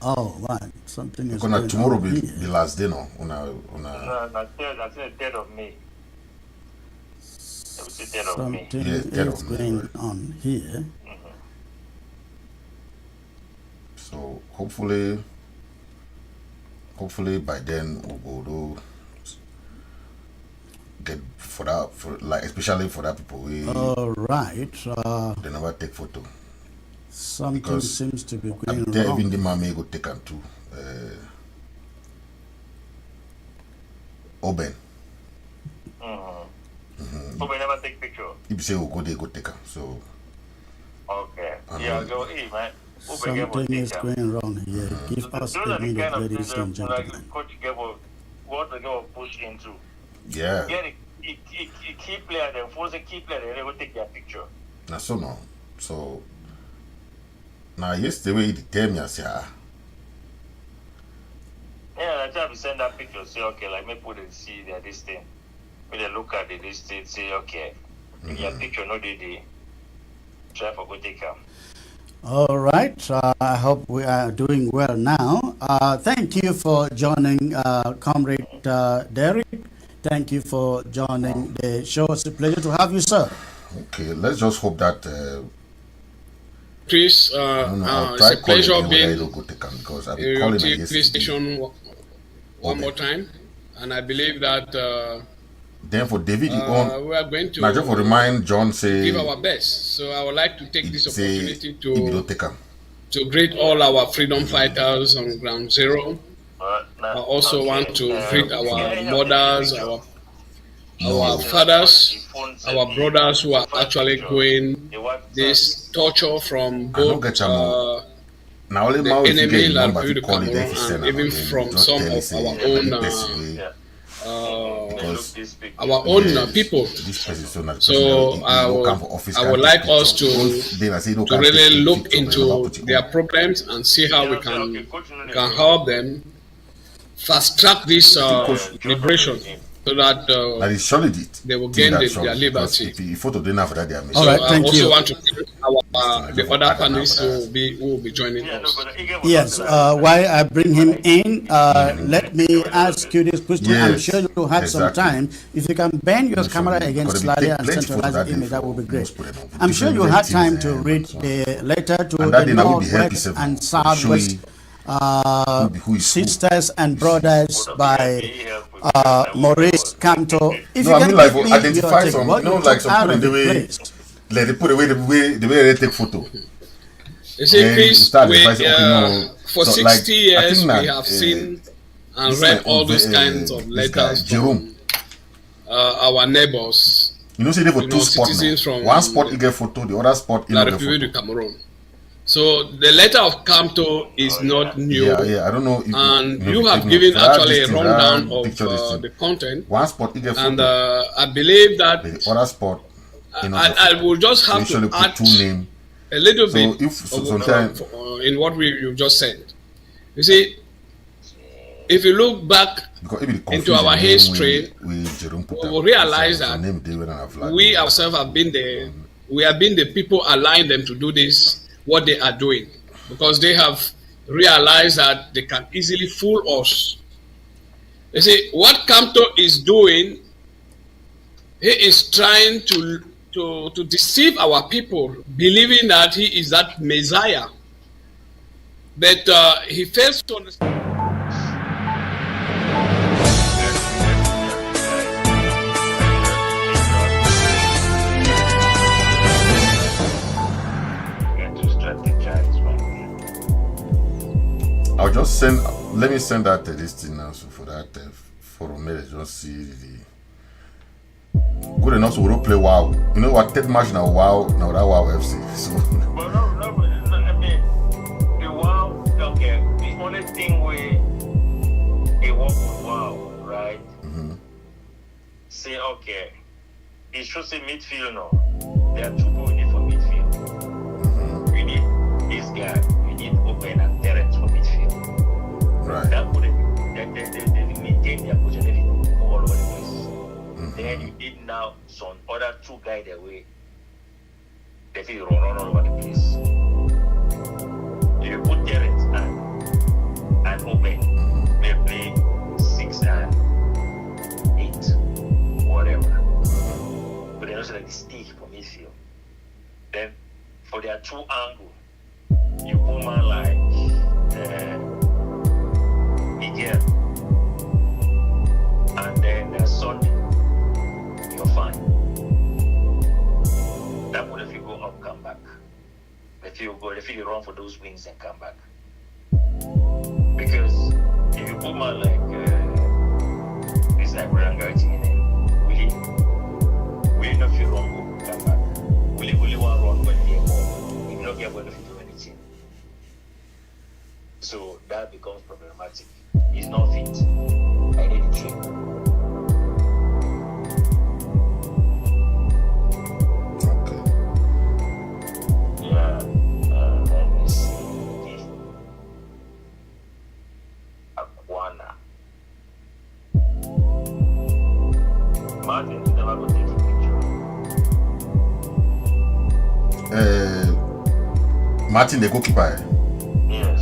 Oh, right. Something is going tomorrow on be here. the last day, no? That's the dead of me. Something Yes, dead is of me. going on here. So hopefully by then we'll go get for that, like especially for that people All right. they never take photo. Something Because seems to be going I'm there, even wrong. the man may go take them too. Oben. So we never take picture. If you say we'll go there, go take them. So Okay. Yeah, go man. Something is going wrong here. Give us a minute, ladies and gentlemen. Coach Gable, what the girl push into. yeah, Get it. Key player, then force a key player, they will take their picture. now so no. So now yesterday they tell me I say Yeah, that's how we send that picture. Say, okay, like me put and see that this thing. When they look at it, this thing, say, okay, your picture, no, they try for go take them. All right. I hope we are doing well now. Thank you for joining, Comrade Derek. Thank you for joining the show. It's a pleasure to have you, sir. okay, let's just hope that Chris, I'll it's try a pleasure calling being them, go take them because I've been calling them TV yesterday. station one more time, and I believe that Then for David, you own. we are going Now just for to remind John say give our best. So I would like to take this say opportunity if you don't to take them. greet all our freedom fighters on ground zero. I also want to greet our mothers, our fathers, our brothers who are actually going this torture from both Now only the now if you enemy, get number like to call it, Cameroon, if you send and even them, from just some tell of say, our own people. This person so not So I would like us to really look into their problems and see how we can help them fast track this liberation so that that is surely did. they will gain their liberty. If you photo didn't have that, they are missing. All right, I thank also you. want to thank the other panelists who will be joining us. Yes, while I bring him in, let me ask you this question. I'm Yes, sure you had some exactly. time. If you can bend your Yes, camera sure. again Because we slightly take and plenty centralize photo the that image, day that would be for great. most put it on. I'm sure you Different had time things, to read the letter to and that the day now will be happy Northwest seven. and Show Southwest you who is who. sisters and brothers by Maurice Kamto. If No, you I can mean like give me identify your take, some, what you know, you like took some out people in of the the way, place. like they put away the way they take photo. You see, Then Chris, you start advising, okay, no. for So, 60 like, I years think we that, have seen and this read guy, all those kinds of this guy, letters Jerome. from our neighbors, You know, say they for you two know, spots citizens now. from One spot you get photo, the other spot you La don't get République du photo. Cameroon. So the letter of Kamto is not new, Yeah, I don't know. If and know, you if have take given note. For that actually a this thing, rundown that of picture this thing. the content, One spot you get and photo, I believe that the other spot you know. I will just So have usually to put add two names. a little So bit if of, sometimes in what you just said. You see, if you look back into our history, we will realize that we ourselves have been the people allowing them to do this, what they are doing, because they have realized that they can easily fool us. You see, what Kamto is doing, he is trying to deceive our people, believing that he is that Messiah. But he fails to understand. I'll just send. Let me send that this thing now. So for that forum, let's just see the good enough. So we don't play WoW. You know what? Third match now WoW. Now that WoW FC. So. But no, I mean the WoW. Okay, the only thing we work with WoW, right? Say okay, it should say midfield now. There are two people we need for midfield. We need this guy. We need open and Terrence for midfield. Right. That would they maintain their position all over the place. Then you need now some other two guys that way. They feel run all over the place. If you put Terrence and open, they play 6 and 8, whatever. But they also like the stick for midfield. Then for their two angle, you put man like Miguel, and then Sunday, you're fine. That would if you go up, come back. If you run for those wings and come back. Because if you put man like this Nigerian guy we know if you run, go come back. Will want to run when they're more. If not, get when if you do anything. So that becomes problematic. He's not fit. I need to train. Okay. Yeah. Let me see. Aquana. Martin, you never go take a picture. Martin, the goalkeeper. Yes.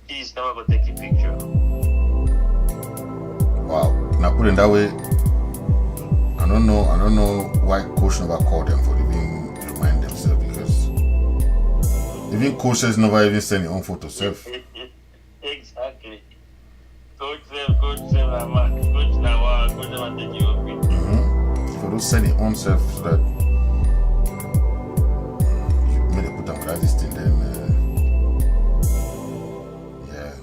He's never gonna take a picture. Wow. Now put it that way, I don't know why coach never called them for even remind themselves, because even coaches never even send their own photo self. Exactly. Coach now take you up. For those send their own self so that you may put them without this thing, then yeah.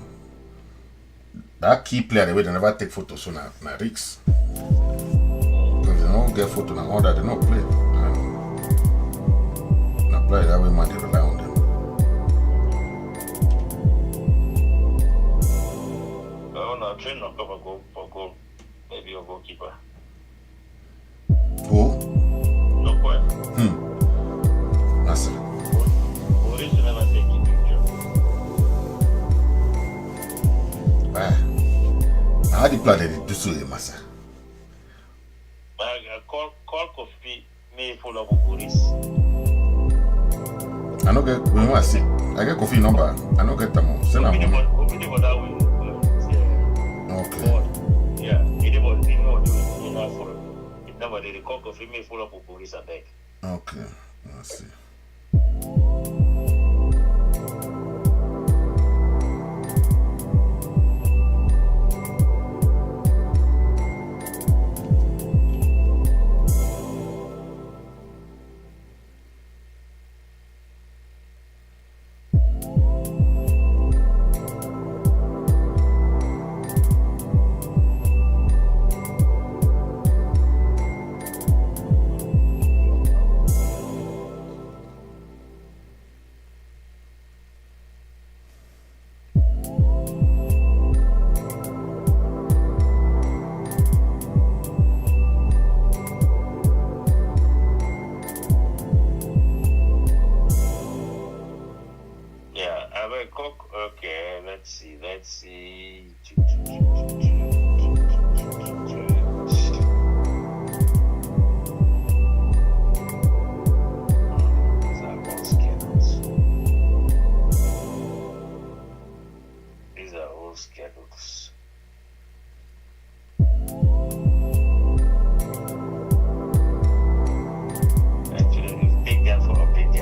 That key player, the way they never take photos, so now risks. Because they don't get photo now, all that they don't play. Now play that way, man, they rely on them. Oh no, train not cover goal for goal. Maybe your goalkeeper. Go? No point. That's it. Police will never take a picture. How do you plan to do so, Massa? Call Kofi, may follow up police. I don't get, we want to see. I get Kofi number. I don't get them. Send them. Kofi that way. Okay. Yeah, it was enough for it. Never did the call Kofi, may follow up police and back. Okay. Let's see. Let's see. These are old schedules. Actually, if you take them for update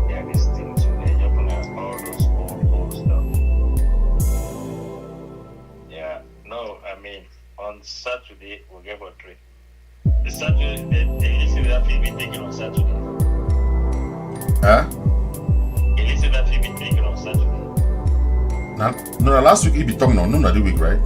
their listing, so they're just gonna have all those old stuff. Yeah, no, I mean, on Saturday, we'll get for 3. The Saturday, the Elizabeth will be taken on Saturday. Huh? Elizabeth will be taken on Saturday. No, last week he be talking on, no, the week, right?